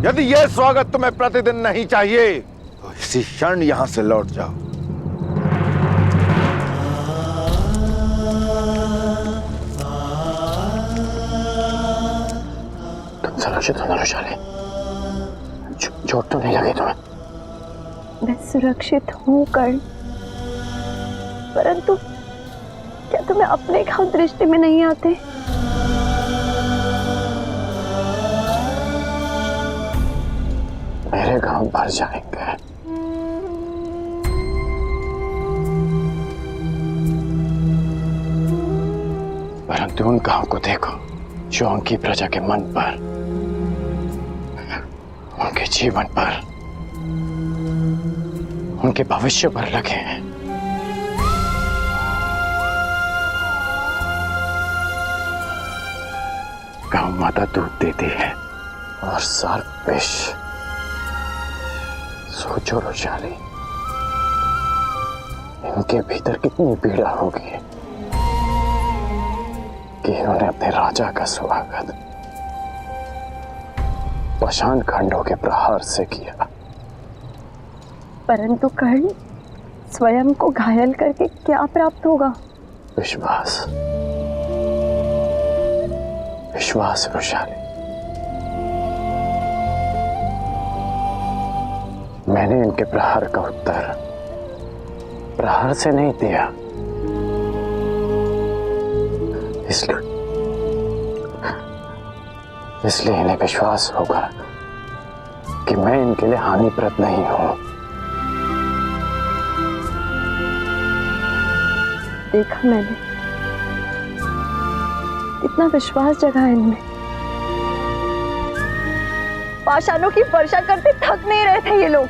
यदि यह स्वागत तुम्हें प्रतिदिन नहीं चाहिए तो इसी क्षण यहां से लौट जाओ। तुम सुरक्षित हो नरुशाली? चोट तो नहीं लगी तुम्हें? मैं सुरक्षित हूँ कर्ण, परंतु क्या तुम्हें अपने घाव दृष्टि में नहीं आते? मेरे घाव भर जाएंगे, परंतु उन घाव को देखो जो उनकी प्रजा के मन पर, उनके जीवन पर, उनके भविष्य पर लगे हैं। गौ माता दूध देती है और सर्प विष। सोचो रुशाली, इनके भीतर कितनी पीड़ा होगी कि इन्होंने अपने राजा का स्वागत पाषाण खंडों के प्रहार से किया। परंतु कर्ण, स्वयं को घायल करके क्या प्राप्त होगा? विश्वास, विश्वास रुशाली। मैंने इनके प्रहार का उत्तर प्रहार से नहीं दिया, इसलिए इन्हें विश्वास होगा कि मैं इनके लिए हानिप्रद नहीं हूं। देखा मैंने, कितना विश्वास जगा है इनमें। पाषाणों की वर्षा करते थक नहीं रहे थे ये लोग।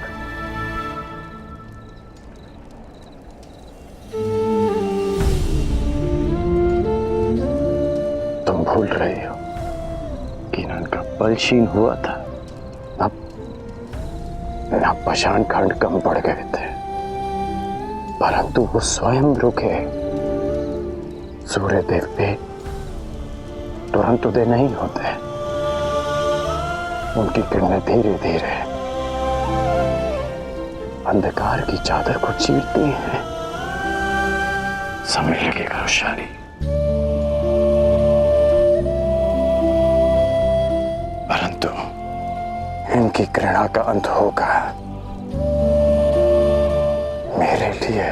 तुम भूल रही हो कि इनका बल क्षीण हुआ था, न पाषाण खंड कम पड़ गए थे, परंतु वो स्वयं रुके। सूर्य देव भी तुरंत उदय नहीं होते, उनकी किरणें धीरे धीरे अंधकार की चादर को चीरती हैं। समय लगेगा रुशाली, परंतु इनकी घृणा का अंत होगा। मेरे लिए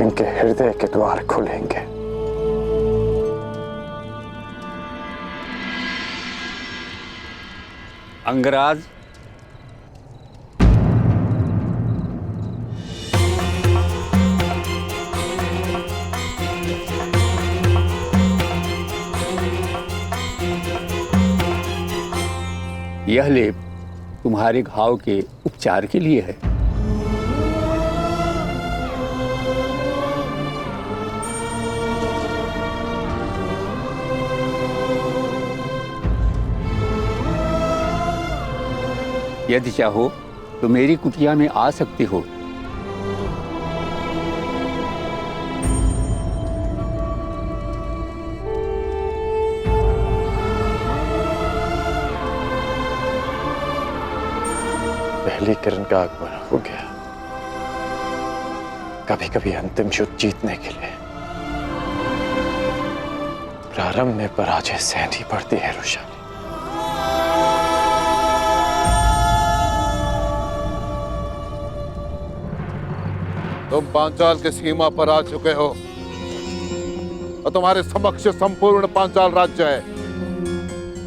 इनके हृदय के द्वार खुलेंगे। अंगराज, यह लेप तुम्हारे घाव के उपचार के लिए है। यदि चाहो तो मेरी कुटिया में आ सकती हो। पहली किरण का आगमन हो गया। कभी कभी अंतिम युद्ध जीतने के लिए प्रारंभ में पराजय सहनी पड़ती है रुशाली। तुम पांचाल की सीमा पर आ चुके हो और तुम्हारे समक्ष संपूर्ण पांचाल राज्य है।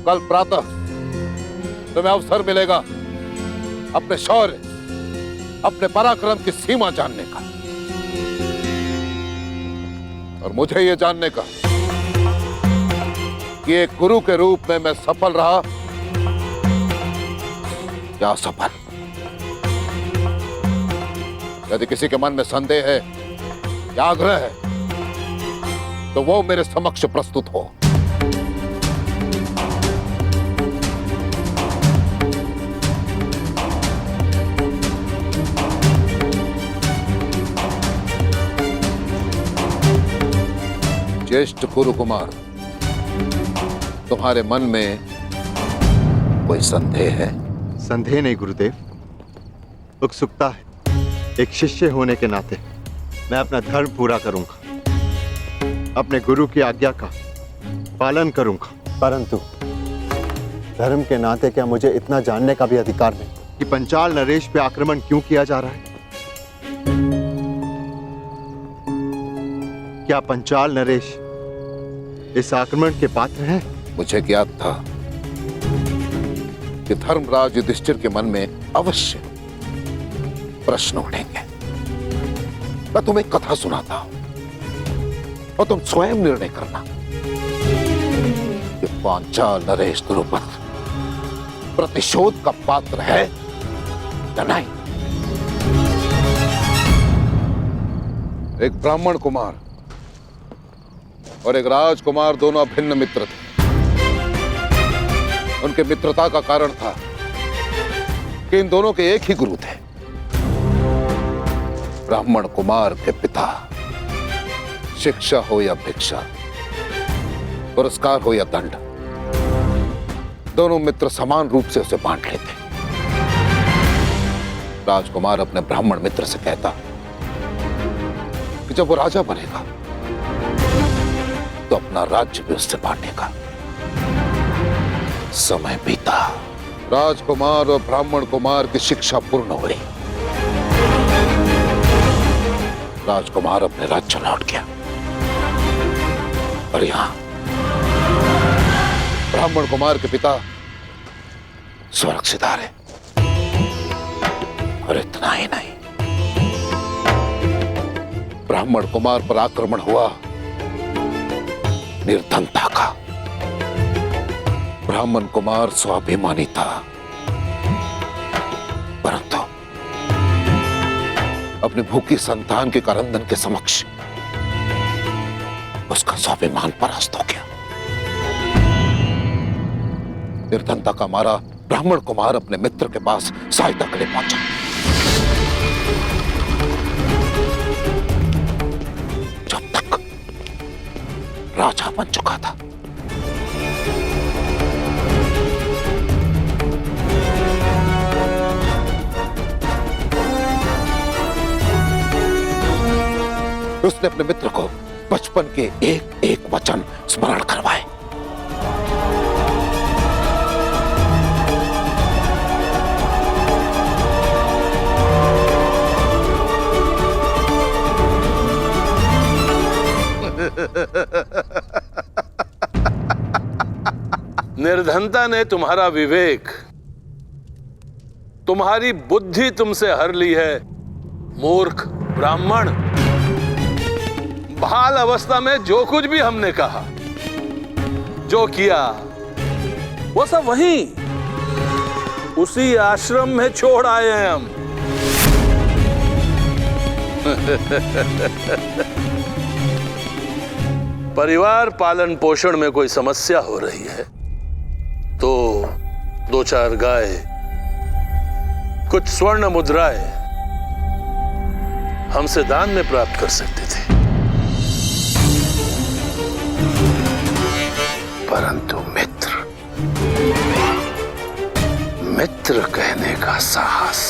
कल प्रातः तुम्हें अवसर मिलेगा अपने शौर्य, अपने पराक्रम की सीमा जानने का, और मुझे यह जानने का कि एक गुरु के रूप में मैं सफल रहा या असफल। यदि किसी के मन में संदेह है या आग्रह है तो वो मेरे समक्ष प्रस्तुत हो। ज्येष्ठ गुरु कुमार, तुम्हारे मन में कोई संदेह है? संदेह नहीं गुरुदेव, उत्सुकता है। एक शिष्य होने के नाते मैं अपना धर्म पूरा करूंगा, अपने गुरु की आज्ञा का पालन करूंगा। परंतु धर्म के नाते क्या मुझे इतना जानने का भी अधिकार नहीं कि पंचाल नरेश पे आक्रमण क्यों किया जा रहा है? क्या पंचाल नरेश इस आक्रमण के पात्र हैं? मुझे ज्ञात था कि धर्मराज युधिष्ठिर के मन में अवश्य प्रश्न उठेंगे। मैं तुम्हें एक कथा सुनाता हूं और तुम स्वयं निर्णय करना कि पांचाल नरेश द्रुपद प्रतिशोध का पात्र है या नहीं। एक ब्राह्मण कुमार और एक राजकुमार दोनों अभिन्न मित्र थे। उनके मित्रता का कारण था कि इन दोनों के एक ही गुरु थे। ब्राह्मण कुमार के पिता शिक्षा हो या भिक्षा, पुरस्कार हो या दंड, दोनों मित्र समान रूप से उसे बांट लेते। राजकुमार अपने ब्राह्मण मित्र से कहता कि जब वो राजा बनेगा तो अपना राज्य भी उससे बांटेगा। समय बीता, राजकुमार और ब्राह्मण कुमार की शिक्षा पूर्ण हुई। राजकुमार अपने राज्य लौट गया और यहां ब्राह्मण कुमार के पिता स्वर्ग सिधारे। और इतना ही नहीं, ब्राह्मण कुमार पर आक्रमण हुआ निर्धनता का। ब्राह्मण कुमार स्वाभिमानी था, परंतु अपनी भूखी संतान के करंदन के समक्ष उसका स्वाभिमान परास्त हो गया। निर्धनता का मारा ब्राह्मण कुमार अपने मित्र के पास सहायता के लिए पहुंचा। जब तक राजा बन चुका था, उसने अपने मित्र को बचपन के एक एक वचन स्मरण करवाए। निर्धनता ने तुम्हारा विवेक, तुम्हारी बुद्धि तुमसे हर ली है। मूर्ख ब्राह्मण, बाल अवस्था में जो कुछ भी हमने कहा, जो किया, वो सब वहीं उसी आश्रम में छोड़ आए हैं हम। परिवार पालन पोषण में कोई समस्या हो रही है तो 2-4 गाय कुछ स्वर्ण मुद्राएं हमसे दान में प्राप्त कर सकते थे, परंतु मित्र कहने का साहस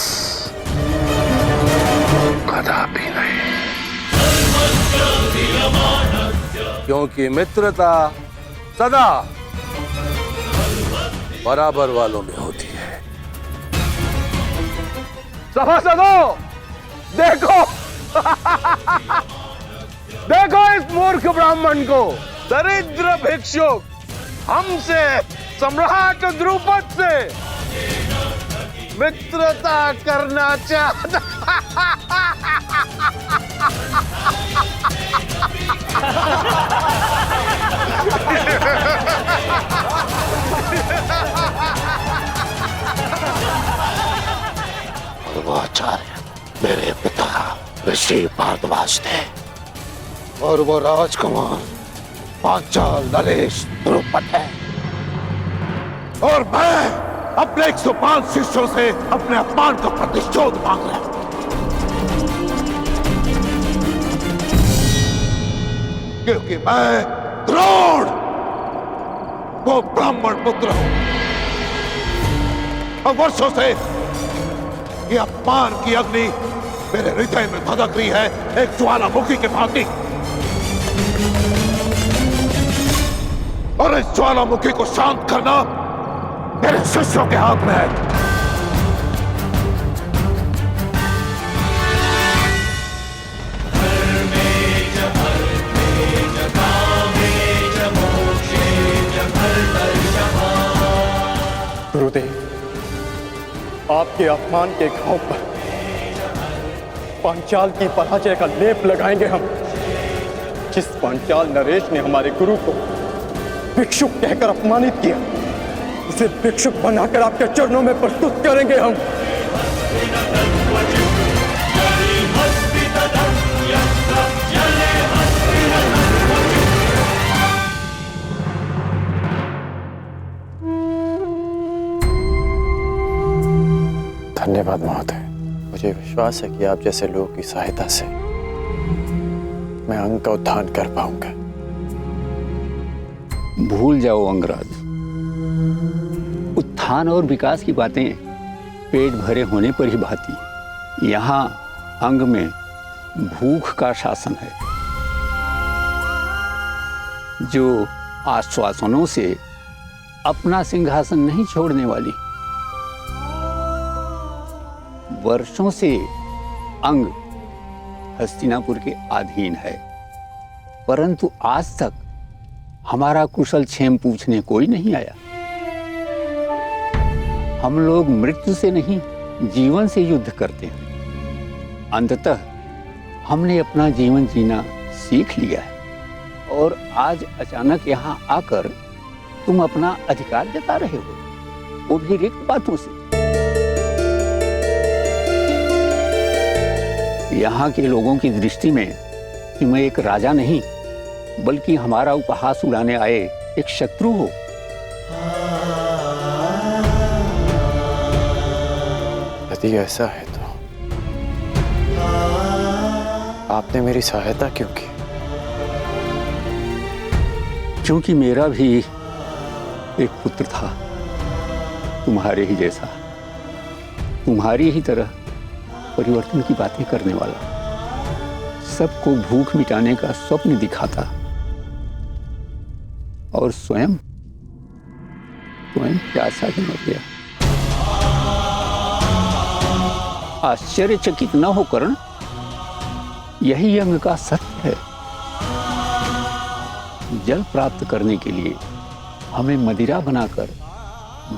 कदापि नहीं, क्योंकि मित्रता सदा बराबर वालों में होती है। सभासदों, देखो देखो इस मूर्ख ब्राह्मण को, दरिद्र भिक्षुक हमसे, सम्राट द्रुपद से मित्रता करना चाहता। वो आचार्य मेरे पिता ऋषि भारद्वाज थे और वो राजकुमार पांचाल नरेश द्रुपद है, और मैं अपने 105 शिष्यों से अपने अपमान का प्रतिशोध मांग रहा हूं, क्योंकि मैं द्रोण वो ब्राह्मण पुत्र हूं और वर्षों से ये अपमान की अग्नि मेरे हृदय में धधक रही है, एक ज्वालामुखी के भांति, और इस ज्वालामुखी को शांत करना मेरे शिष्यों के हाथ में है। गुरुदेव, आपके अपमान के घाव पर पांचाल की पराजय का लेप लगाएंगे हम। जिस पांचाल नरेश ने हमारे गुरु को भिक्षुक कहकर अपमानित किया, उसे भिक्षुक बनाकर आपके चरणों में प्रस्तुत करेंगे हम। धन्यवाद महोदय। मुझे विश्वास है कि आप जैसे लोगों की सहायता से मैं अंग का उत्थान कर पाऊंगा। भूल जाओ अंगराज, उत्थान और विकास की बातें पेट भरे होने पर ही भाती। यहाँ अंग में भूख का शासन है, जो आश्वासनों से अपना सिंहासन नहीं छोड़ने वाली। वर्षों से अंग हस्तिनापुर के अधीन है, परंतु आज तक हमारा कुशल क्षेम पूछने कोई नहीं आया। हम लोग मृत्यु से नहीं, जीवन से युद्ध करते हैं। अंततः हमने अपना जीवन जीना सीख लिया है, और आज अचानक यहाँ आकर तुम अपना अधिकार जता रहे हो, वो भी रिक्त बातों से। यहाँ के लोगों की दृष्टि में कि मैं एक राजा नहीं, बल्कि हमारा उपहास उड़ाने आए एक शत्रु हो। यदि ऐसा है तो आपने मेरी सहायता क्यों की? क्योंकि मेरा भी एक पुत्र था, तुम्हारे ही जैसा, तुम्हारी ही तरह परिवर्तन की बातें करने वाला, सबको भूख मिटाने का स्वप्न दिखाता, और स्वयं प्यासा ही मर गया। आश्चर्यचकित न हो कर्ण, यही अंग का सत्य है। जल प्राप्त करने के लिए हमें मदिरा बनाकर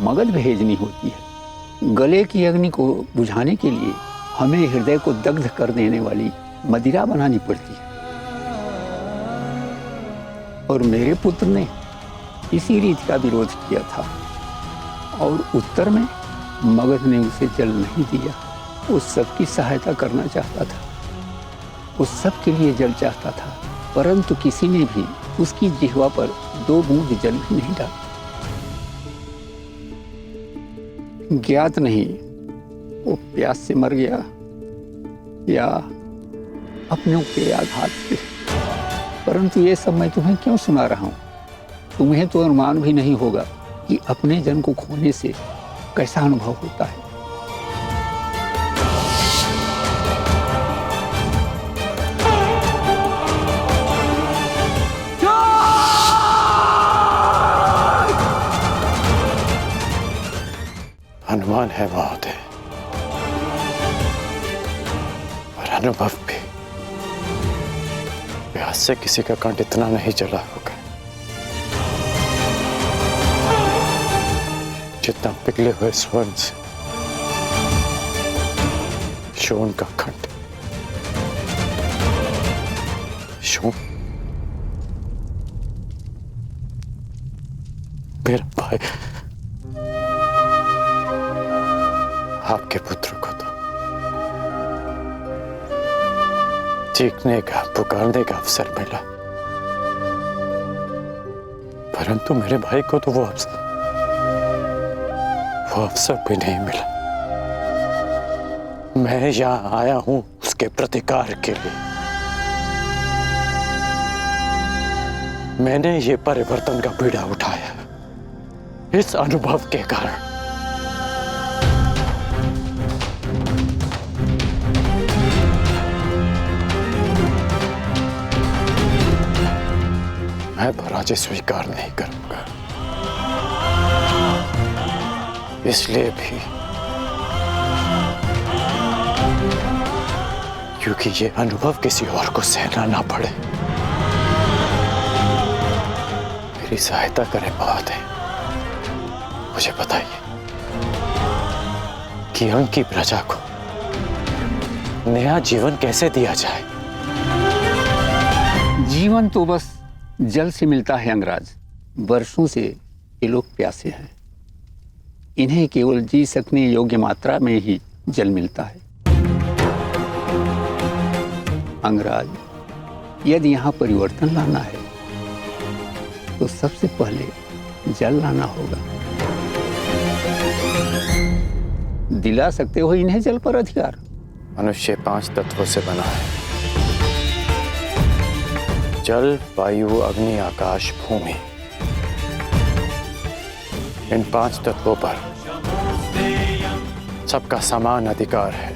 मगध भेजनी होती है। गले की अग्नि को बुझाने के लिए हमें हृदय को दग्ध कर देने वाली मदिरा बनानी पड़ती है। और मेरे पुत्र ने इसी रीति का विरोध किया था, और उत्तर में मगध ने उसे जल नहीं दिया। उस सब की सहायता करना चाहता था, उस सब के लिए जल चाहता था, परंतु किसी ने भी उसकी जिह्वा पर 2 बूंद जल भी नहीं डाला। ज्ञात नहीं वो प्यास से मर गया या अपनों के आघात से। परंतु ये सब मैं तुम्हें क्यों सुना रहा हूं? तुम्हें तो अनुमान भी नहीं होगा कि अपने जन को खोने से कैसा अनुभव होता है। अनुमान है महोदय, और अनुभव भी। प्यास से किसी का कंठ इतना नहीं जला होगा जितना पिघले हुए स्वर्ण से शोन का कंठ। शोन मेरा भाई, आपके पुत्र को तो चीखने का, पुकारने का अवसर मिला, परंतु मेरे भाई को तो वो अवसर भी नहीं मिला। मैं यहां आया हूं उसके प्रतिकार के लिए। मैंने ये परिवर्तन का बीड़ा उठाया इस अनुभव के कारण। मैं पराजय स्वीकार नहीं करूंगा, इसलिए भी क्योंकि ये अनुभव किसी और को सहना ना पड़े। मेरी सहायता करें महोदय। मुझे बताइए कि अंग की प्रजा को नया जीवन कैसे दिया जाए? जीवन तो बस जल से मिलता है अंगराज। वर्षों से ये लोग प्यासे हैं। इन्हें केवल जी सकने योग्य मात्रा में ही जल मिलता है। अंगराज, यदि यहाँ परिवर्तन लाना है तो सबसे पहले जल लाना होगा। दिला सकते हो इन्हें जल पर अधिकार? मनुष्य 5 तत्वों से बना है। जल, वायु, अग्नि, आकाश, भूमि। इन 5 तत्वों पर सबका समान अधिकार है।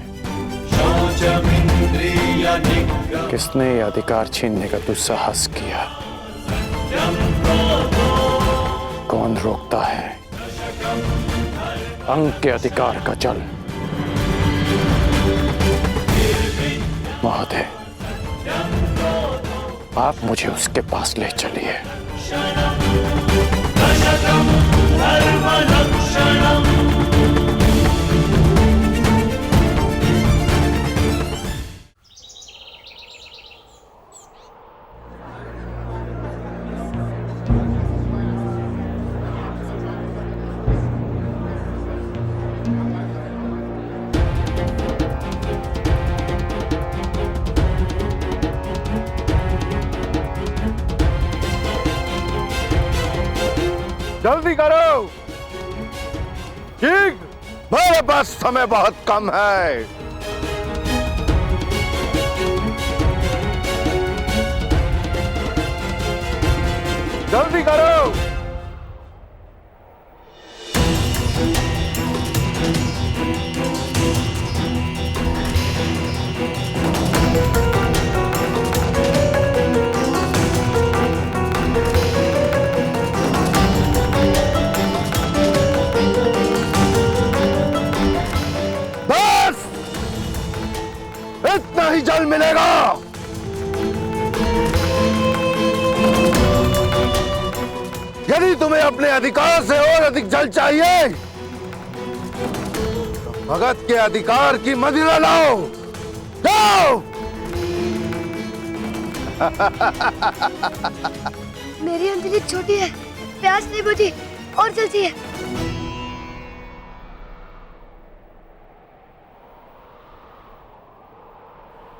किसने ये अधिकार छीनने का दुस्साहस किया? कौन रोकता है अंग के अधिकार का जल? महोदय, आप मुझे उसके पास ले चलिए। जल्दी करो, ठीक, मेरे पास समय बहुत कम है। जल्दी करो। ही जल मिलेगा। यदि तुम्हें अपने अधिकार से और अधिक जल चाहिए तो भगत के अधिकार की मदिरा लाओ। जाओ। मेरी अंजलि छोटी है, प्यास नहीं बुझी और जल चाहिए।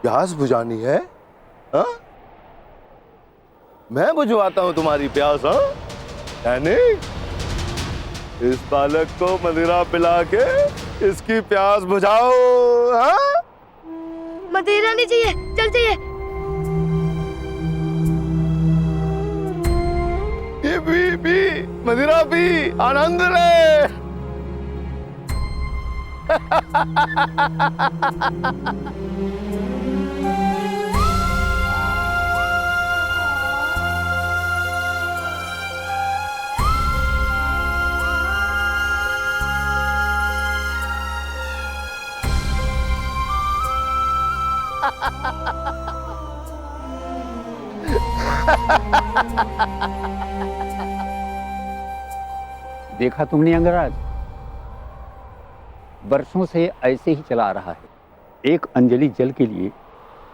प्यास बुझानी है? हा? मैं बुझवाता हूं तुम्हारी प्यास। हाँ, यानी इस बालक को मदिरा पिला के इसकी प्यास बुझाओ। हाँ? मदिरा नहीं चाहिए, जल चाहिए। पी मदिरा पी, आनंद ले। देखा तुमने अंगराज, वर्षों से ऐसे ही चला आ रहा है। एक अंजलि जल के लिए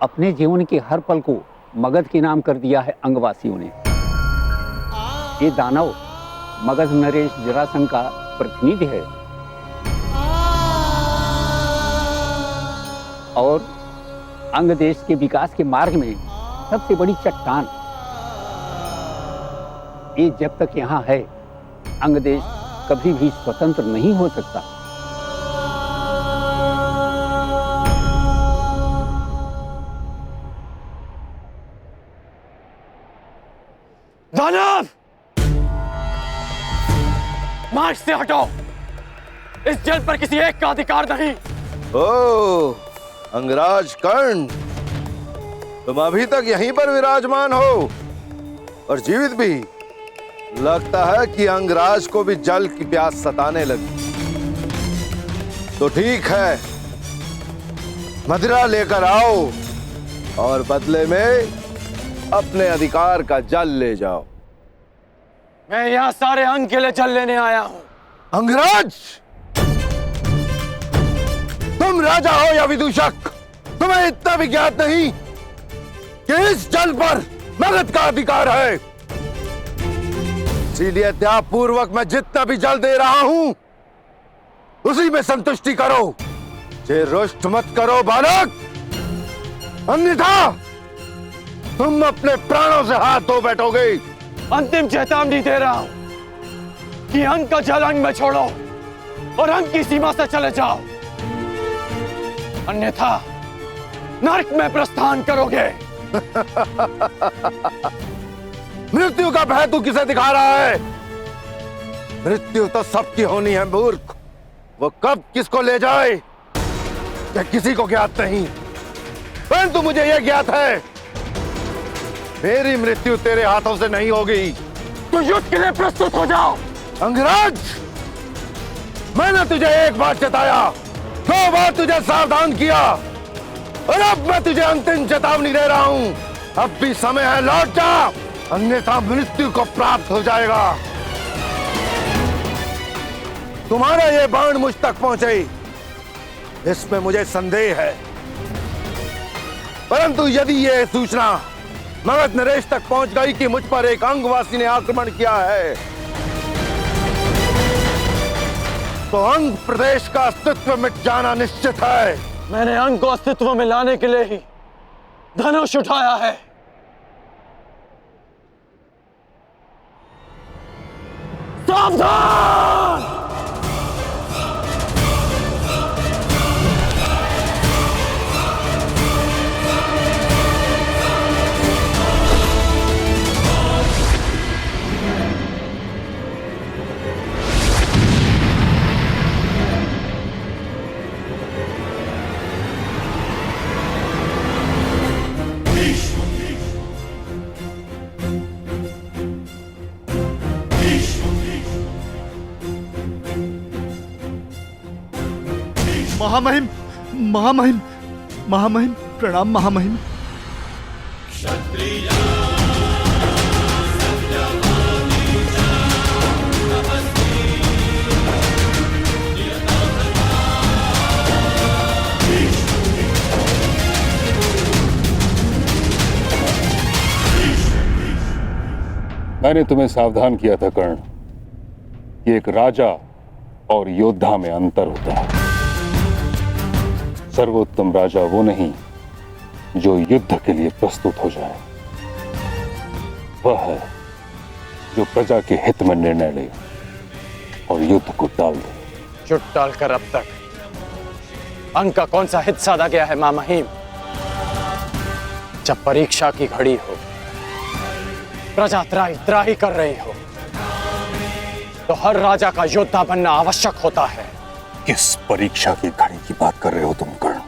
अपने जीवन के हर पल को मगध के नाम कर दिया है अंगवासियों ने। ये दानव मगध नरेश जरासंध का प्रतिनिधि है और अंग देश के विकास के मार्ग में सबसे बड़ी चट्टान। ये जब तक यहाँ है, अंग देश कभी भी स्वतंत्र नहीं हो सकता। दानव, मार्ग से हटो। इस जल पर किसी एक का अधिकार नहीं। ओ अंगराज कर्ण, तुम अभी तक यहीं पर विराजमान हो और जीवित भी। लगता है कि अंगराज को भी जल की प्यास सताने लगी। तो ठीक है, मदिरा लेकर आओ और बदले में अपने अधिकार का जल ले जाओ। मैं यहाँ सारे अंग के लिए जल लेने आया हूँ। अंगराज, तुम राजा हो या विदूषक, तुम्हें इतना भी ज्ञात नहीं कि इस जल पर मगध का अधिकार है। इसीलिए त्याग पूर्वक मैं जितना भी जल दे रहा हूं उसी में संतुष्टि करो। जे रुष्ट मत करो बालक, अन्यथा तुम अपने प्राणों से हाथ धो बैठोगे। अंतिम चेतावनी दे रहा हूं कि अंग का जल अंग में छोड़ो और अंग की सीमा से चले जाओ, अन्यथा नरक में प्रस्थान करोगे। मृत्यु का भय तू किसे दिखा रहा है? मृत्यु तो सबकी होनी है मूर्ख। वो कब किसको ले जाए यह किसी को ज्ञात नहीं, परंतु मुझे यह ज्ञात है मेरी मृत्यु तेरे हाथों से नहीं होगी। तो युद्ध के लिए प्रस्तुत हो जाओ। अंगराज, मैंने तुझे एक बार चेताया, 2 बार तुझे सावधान किया और अब मैं तुझे अंतिम चेतावनी दे रहा हूं। अब भी समय है, लौट जा, अन्यथा मृत्यु को प्राप्त हो जाएगा। तुम्हारा ये बाण मुझ तक पहुंचे इसमें मुझे संदेह है, परंतु यदि यह सूचना मगध नरेश तक पहुंच गई कि मुझ पर एक अंगवासी ने आक्रमण किया है, तो अंग प्रदेश का अस्तित्व मिट जाना निश्चित है। मैंने अंग को अस्तित्व में लाने के लिए ही धनुष उठाया है। सावधान! महामहिम, महामहिम, महामहिम, प्रणाम महामहिम। मैंने तुम्हें सावधान किया था कर्ण कि एक राजा और योद्धा में अंतर होता है। सर्वोत्तम राजा वो नहीं जो युद्ध के लिए प्रस्तुत हो जाए, वह है जो प्रजा के हित में निर्णय ले और युद्ध को टाल दे। चुट डालकर अब तक अंग का कौन सा हित साधा गया है मां महिम? जब परीक्षा की घड़ी हो, प्रजा त्राही त्राही कर रही हो, तो हर राजा का योद्धा बनना आवश्यक होता है। किस परीक्षा की घड़ी की बात कर रहे हो तुम कर्ण?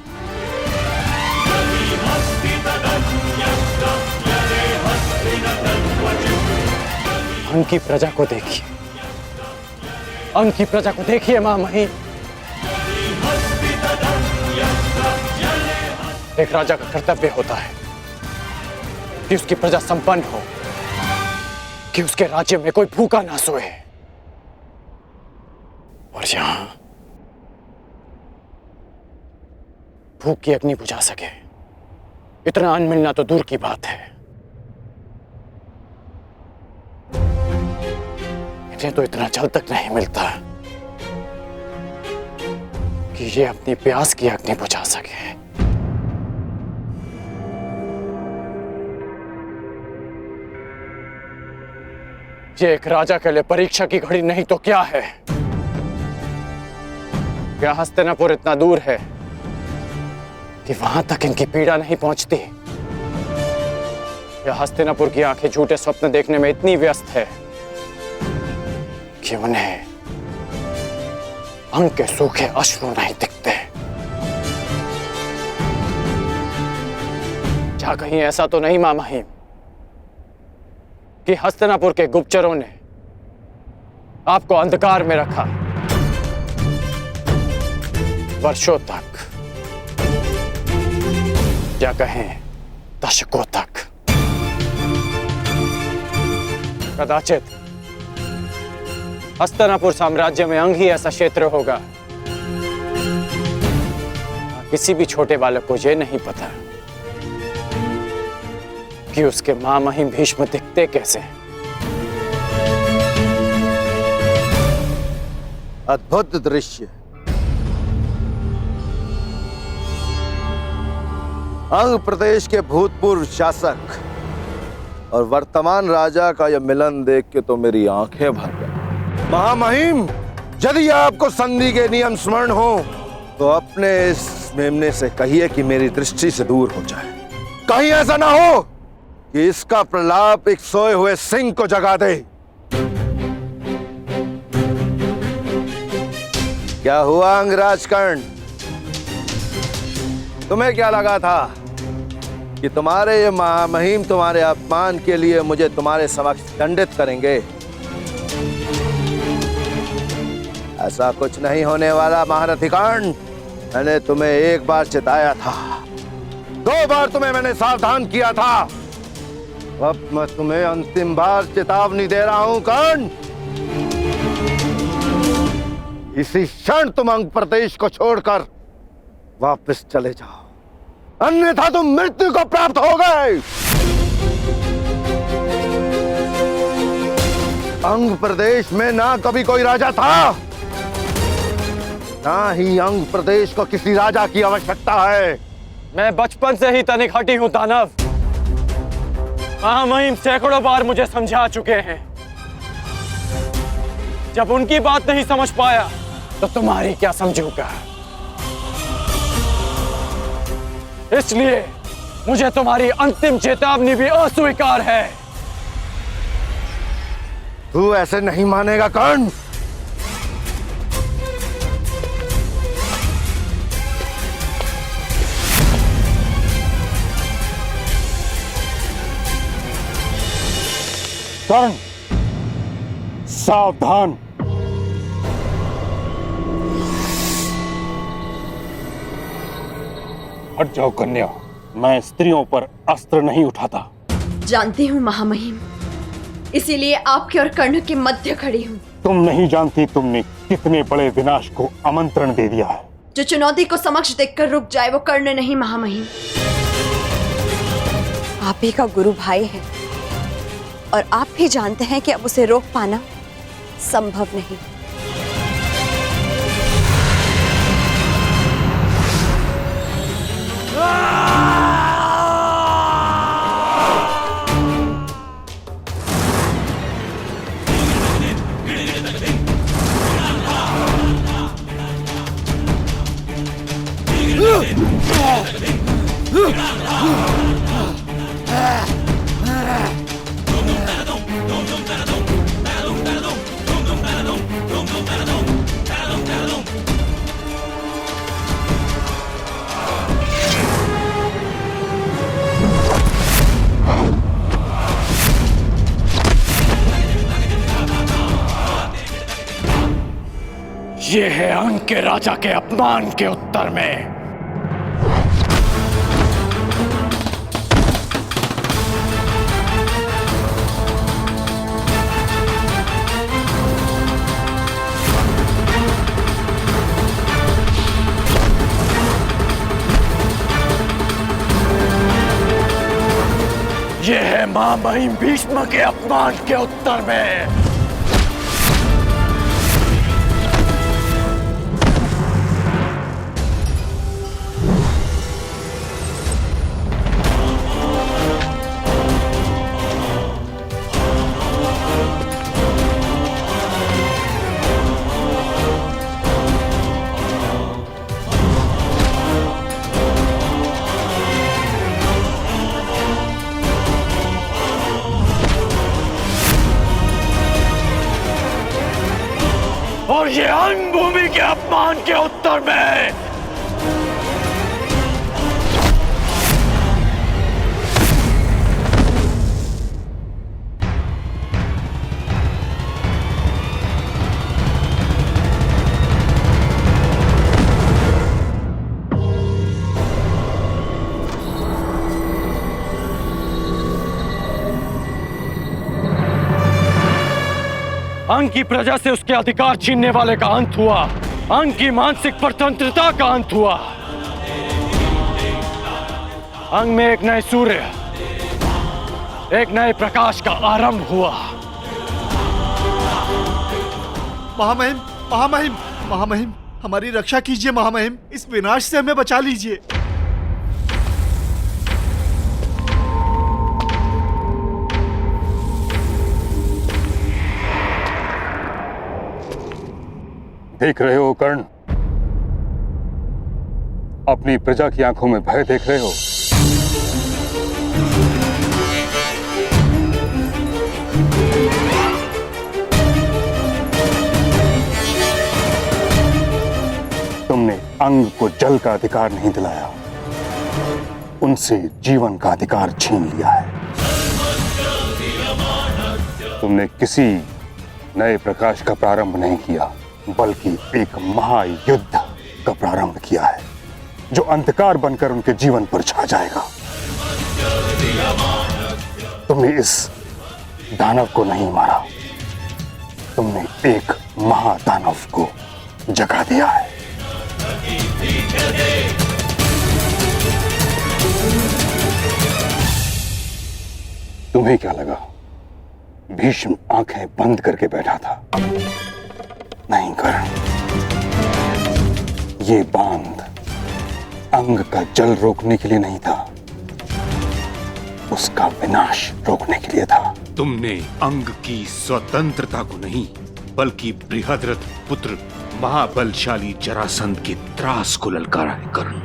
अंग की प्रजा को देखिए, अंग की प्रजा को देखिए मां महिम। एक राजा का कर्तव्य होता है कि उसकी प्रजा संपन्न हो, कि उसके राज्य में कोई भूखा ना सोए। और यहां भूख की अग्नि बुझा सके इतना अन्न मिलना तो दूर की बात है। इन्हें तो इतना जल तक नहीं मिलता कि ये अपनी प्यास की अग्नि बुझा सके। ये एक राजा के लिए परीक्षा की घड़ी नहीं तो क्या है? क्या हस्तिनापुर इतना दूर है कि वहां तक इनकी पीड़ा नहीं पहुंचती? या हस्तिनापुर की आंखें झूठे स्वप्न देखने में इतनी व्यस्त है कि उन्हें अंग के सूखे अश्रु नहीं दिखते? क्या कहीं ऐसा तो नहीं मां महिम कि हस्तिनापुर के गुप्तचरों ने आपको अंधकार में रखा वर्षों तक, या कहें दशकों तक? कदाचित हस्तिनापुर साम्राज्य में अंग ही ऐसा क्षेत्र होगा। किसी भी छोटे बालक को यह नहीं पता कि उसके मां महिम भीष्म दिखते कैसे। अद्भुत दृश्य। अंग प्रदेश के भूतपूर्व शासक और वर्तमान राजा का यह मिलन देख के तो मेरी आंखें भर गई। महामहिम, यदि आपको संधि के नियम स्मरण हो तो अपने इस मेमने से कहिए कि मेरी दृष्टि से दूर हो जाए। कहीं ऐसा ना हो कि इसका प्रलाप एक सोए हुए सिंह को जगा दे। क्या हुआ अंगराज कर्ण? तुम्हें क्या लगा था कि तुम्हारे ये महामहिम तुम्हारे अपमान के लिए मुझे तुम्हारे समक्ष दंडित करेंगे? ऐसा कुछ नहीं होने वाला महारथी कर्ण। मैंने तुम्हें एक बार चिताया था, 2 बार तुम्हें मैंने सावधान किया था, अब मैं तुम्हें अंतिम बार चेतावनी दे रहा हूं कर्ण। इसी क्षण तुम अंग प्रदेश को छोड़कर वापस चले जाओ, अन्यथा तुम मृत्यु को प्राप्त हो गए। अंग प्रदेश में ना कभी कोई राजा था, ना ही अंग प्रदेश को किसी राजा की आवश्यकता है। मैं बचपन से ही तनिक हटी हूं दानव। महामहिम सैकड़ों बार मुझे समझा चुके हैं। जब उनकी बात नहीं समझ पाया तो तुम्हारी क्या समझूंगा? इसलिए मुझे तुम्हारी अंतिम चेतावनी भी अस्वीकार है। तू ऐसे नहीं मानेगा कर्ण। कर्ण, सावधान। हट जाओ कन्या, मैं स्त्रियों पर अस्त्र नहीं उठाता। जानती हूँ महामहिम, इसीलिए आपके और कर्ण के मध्य खड़ी हूँ। तुम नहीं जानती तुमने कितने बड़े विनाश को आमंत्रण दे दिया है। जो चुनौती को समक्ष देखकर रुक जाए वो कर्ण नहीं महामहिम। आप ही का गुरु भाई है और आप भी जानते हैं कि अब उसे रोक पाना संभव नहीं। ये है अंग के राजा के अपमान के उत्तर में। ये है महामहिम भीष्म के अपमान के उत्तर में। और ये अंग भूमि के अपमान के उत्तर में। अंग की प्रजा से उसके अधिकार छीनने वाले का अंत हुआ। अंग की मानसिक स्वतंत्रता का अंत हुआ। अंग में एक नए सूर्य, एक नए प्रकाश का आरंभ हुआ। महामहिम, महामहिम, महामहिम, हमारी रक्षा कीजिए महामहिम, इस विनाश से हमें बचा लीजिए। देख रहे हो कर्ण, अपनी प्रजा की आंखों में भय देख रहे हो। तुमने अंग को जल का अधिकार नहीं दिलाया, उनसे जीवन का अधिकार छीन लिया है। तुमने किसी नए प्रकाश का प्रारंभ नहीं किया, बल्कि एक महायुद्ध का प्रारंभ किया है, जो अंधकार बनकर उनके जीवन पर छा जाएगा। तुमने इस दानव को नहीं मारा, तुमने एक महादानव को जगा दिया है। तुम्हें क्या लगा भीष्म आंखें बंद करके बैठा था? नहीं कर्ण, ये बांध अंग का जल रोकने के लिए नहीं था, उसका विनाश रोकने के लिए था। तुमने अंग की स्वतंत्रता को नहीं, बल्कि बृहद्रथ पुत्र महाबलशाली जरासंध के त्रास को ललकारा है कर्ण।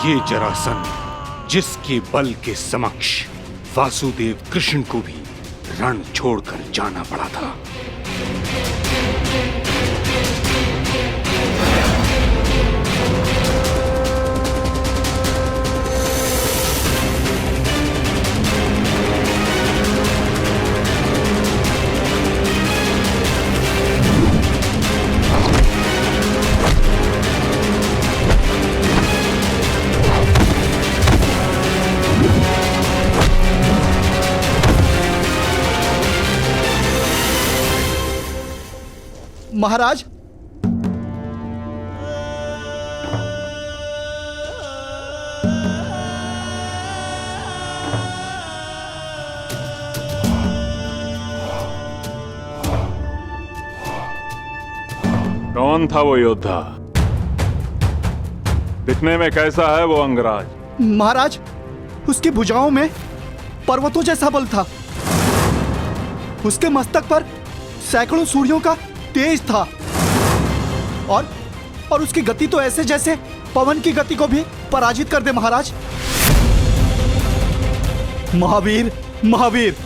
ये जरासंध जिसके बल के समक्ष वासुदेव कृष्ण को भी रण छोड़कर जाना पड़ा था। महाराज, कौन था वो योद्धा? दिखने में कैसा है वो अंगराज? महाराज, उसकी भुजाओं में पर्वतों जैसा बल था। उसके मस्तक पर सैकड़ों सूर्यों का तेज था और उसकी गति तो ऐसे जैसे पवन की गति को भी पराजित कर दे। महाराज, महावीर महावीर,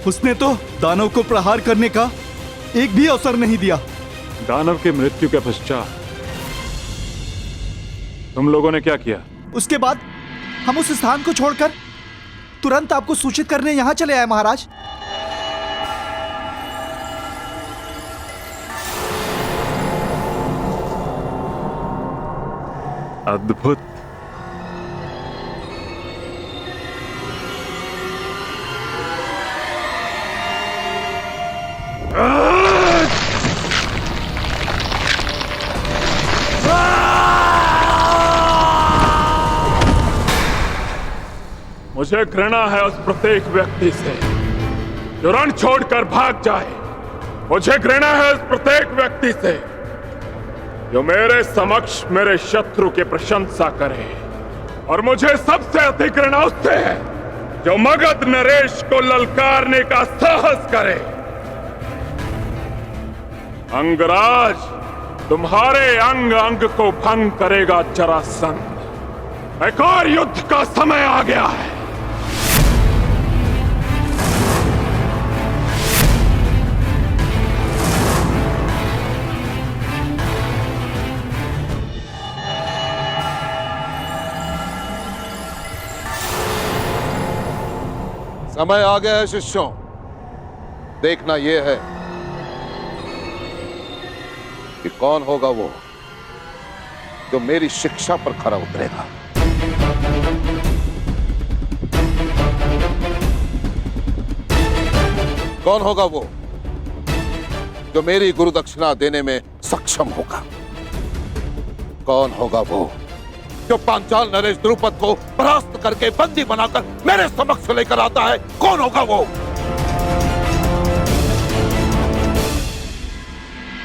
उसने तो दानव को प्रहार करने का एक भी अवसर नहीं दिया। दानव की मृत्यु के पश्चात तुम लोगों ने क्या किया? उसके बाद हम उस स्थान को छोड़कर तुरंत आपको सूचित करने यहां चले आए। महाराज, अद्भुत। मुझे घृणा है उस प्रत्येक व्यक्ति से जो रण छोड़कर भाग जाए। मुझे घृणा है उस प्रत्येक व्यक्ति से जो मेरे समक्ष मेरे शत्रु की प्रशंसा करे। और मुझे सबसे अधिक घृणा उससे है जो मगध नरेश को ललकारने का साहस करे। अंगराज, तुम्हारे अंग अंग को भंग करेगा जरासंध। एक और युद्ध का समय आ गया है। समय आ गया है शिष्यों। देखना यह है कि कौन होगा वो जो मेरी शिक्षा पर खरा उतरेगा। कौन होगा वो जो मेरी गुरु दक्षिणा देने में सक्षम होगा। कौन होगा वो जो पांचाल नरेश द्रुपद को परास्त करके बंदी बनाकर मेरे समक्ष लेकर आता है। कौन होगा वो?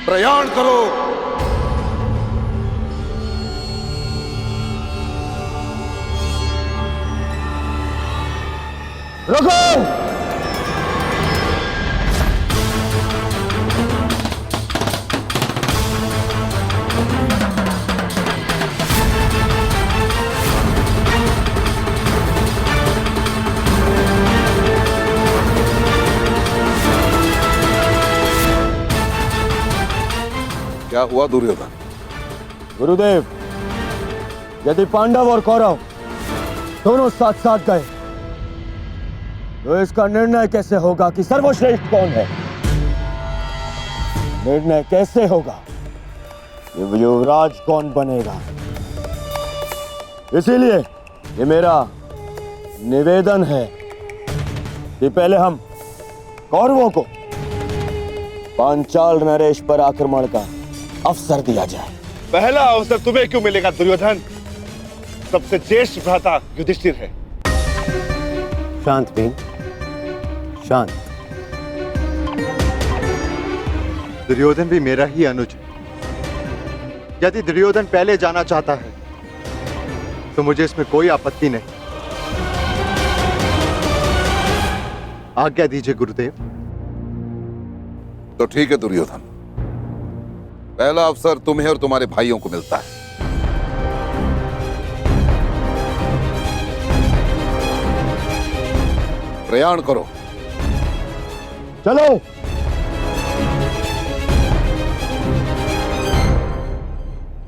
प्रयाण करो। रुको! क्या हुआ दुर्योधन? गुरुदेव, यदि पांडव और कौरव दोनों साथ साथ गए तो इसका निर्णय कैसे होगा कि सर्वश्रेष्ठ कौन है? निर्णय कैसे होगा कि युवराज कौन बनेगा? इसीलिए ये मेरा निवेदन है कि पहले हम कौरवों को पांचाल नरेश पर आक्रमण का अवसर दिया जाए। पहला अवसर तुम्हें क्यों मिलेगा दुर्योधन? सबसे ज्येष्ठ भ्राता युधिष्ठिर है। शांत भीम, शांत। दुर्योधन भी मेरा ही अनुज है। यदि दुर्योधन पहले जाना चाहता है तो मुझे इसमें कोई आपत्ति नहीं। आज्ञा दीजिए गुरुदेव। तो ठीक है दुर्योधन, पहला अवसर तुम्हें और तुम्हारे भाइयों को मिलता है। प्रयाण करो। चलो।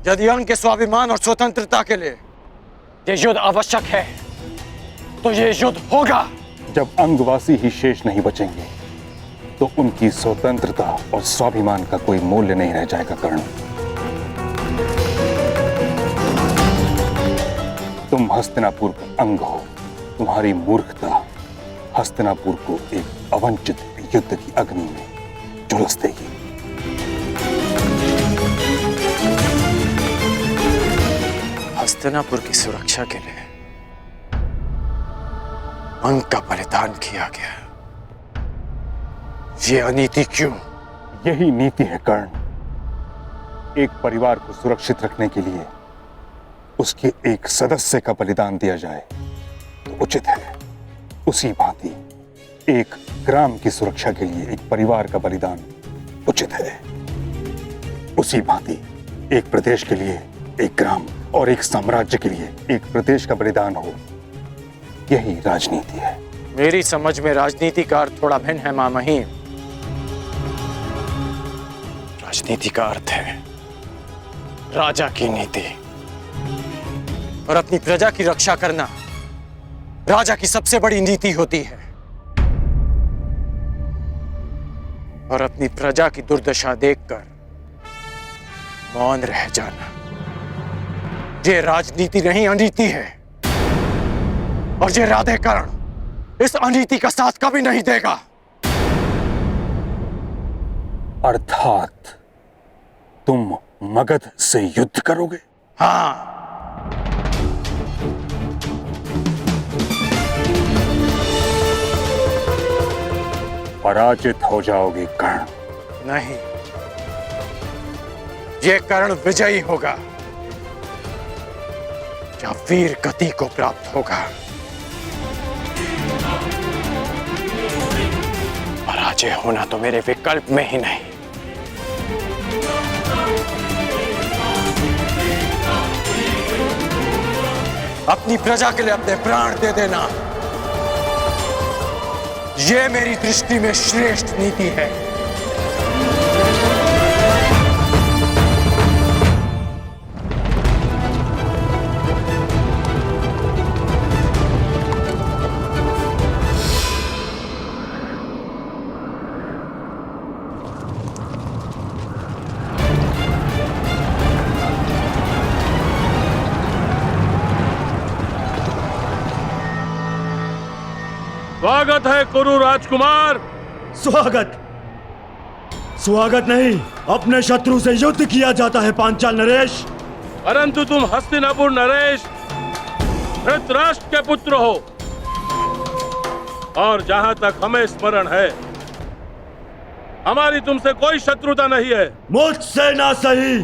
यदि अंग के स्वाभिमान और स्वतंत्रता के लिए ये युद्ध आवश्यक है तो ये युद्ध होगा। जब अंगवासी ही शेष नहीं बचेंगे तो उनकी स्वतंत्रता और स्वाभिमान का कोई मूल्य नहीं रह जाएगा। कर्ण, तुम हस्तिनापुर का अंग हो। तुम्हारी मूर्खता हस्तिनापुर को एक अवंचित युद्ध की अग्नि में झुलस देगी। हस्तिनापुर की सुरक्षा के लिए अंग का बलिदान किया गया। ये अनीति क्यों? यही नीति है कर्ण। एक परिवार को सुरक्षित रखने के लिए उसके एक सदस्य का बलिदान दिया जाए तो उचित है, उसी भांति एक ग्राम की सुरक्षा के लिए एक परिवार का बलिदान उचित है। उसी भांति एक प्रदेश के लिए एक ग्राम और एक साम्राज्य के लिए एक प्रदेश का बलिदान हो, यही राजनीति है। मेरी समझ में राजनीति का अर्थ थोड़ा भिन्न है मां महिम। राजनीति का अर्थ है राजा की नीति, और अपनी प्रजा की रक्षा करना राजा की सबसे बड़ी नीति होती है। और अपनी प्रजा की दुर्दशा देखकर मौन रह जाना, ये राजनीति नहीं अनीति है। और ये राधेकरण इस अनीति का साथ कभी नहीं देगा। अर्थात तुम मगध से युद्ध करोगे? हाँ। पराजित हो जाओगे कर्ण? नहीं, ये कर्ण विजयी होगा या वीर गति को प्राप्त होगा। पराजय होना तो मेरे विकल्प में ही नहीं। अपनी प्रजा के लिए अपने प्राण दे देना, ये मेरी दृष्टि में श्रेष्ठ नीति है। स्वागत है कुरु राजकुमार। स्वागत स्वागत नहीं, अपने शत्रु से युद्ध किया जाता है पांचाल नरेश। परंतु तुम हस्तिनापुर नरेश धृतराष्ट्र के पुत्र हो, और जहां तक हमें स्मरण है हमारी तुमसे कोई शत्रुता नहीं है। मुझसे ना सही,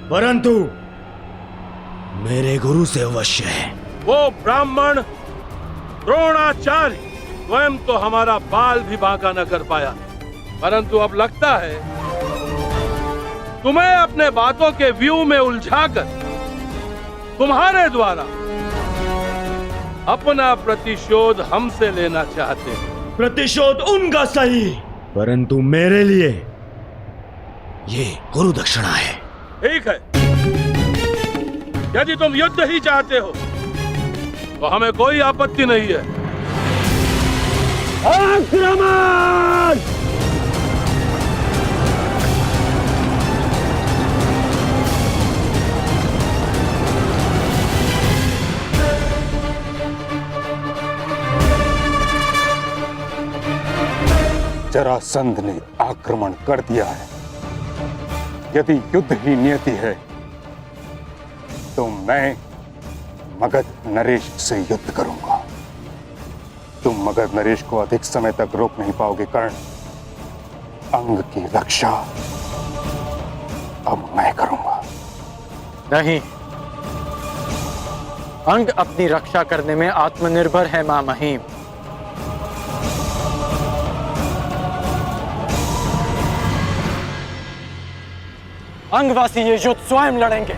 परंतु मेरे गुरु से अवश्य है। वो ब्राह्मण द्रोणाचार्य स्वयं तो हमारा बाल भी बांका न कर पाया, परंतु अब लगता है तुम्हें अपने बातों के व्यू में उलझाकर तुम्हारे द्वारा अपना प्रतिशोध हमसे लेना चाहते हैं। प्रतिशोध उनका सही, परंतु मेरे लिए ये गुरु दक्षिणा है। ठीक है, यदि तुम युद्ध ही चाहते हो तो हमें कोई आपत्ति नहीं है। आक्रमण! जरासंध ने आक्रमण कर दिया है। यदि युद्ध ही नियति है तो मैं मगध नरेश से युद्ध करूंगा। तुम मगध नरेश को अधिक समय तक रोक नहीं पाओगे कर्ण। अंग की रक्षा अब मैं करूंगा। नहीं, अंग अपनी रक्षा करने में आत्मनिर्भर है मां महिम। अंगवासी ये युद्ध स्वयं लड़ेंगे।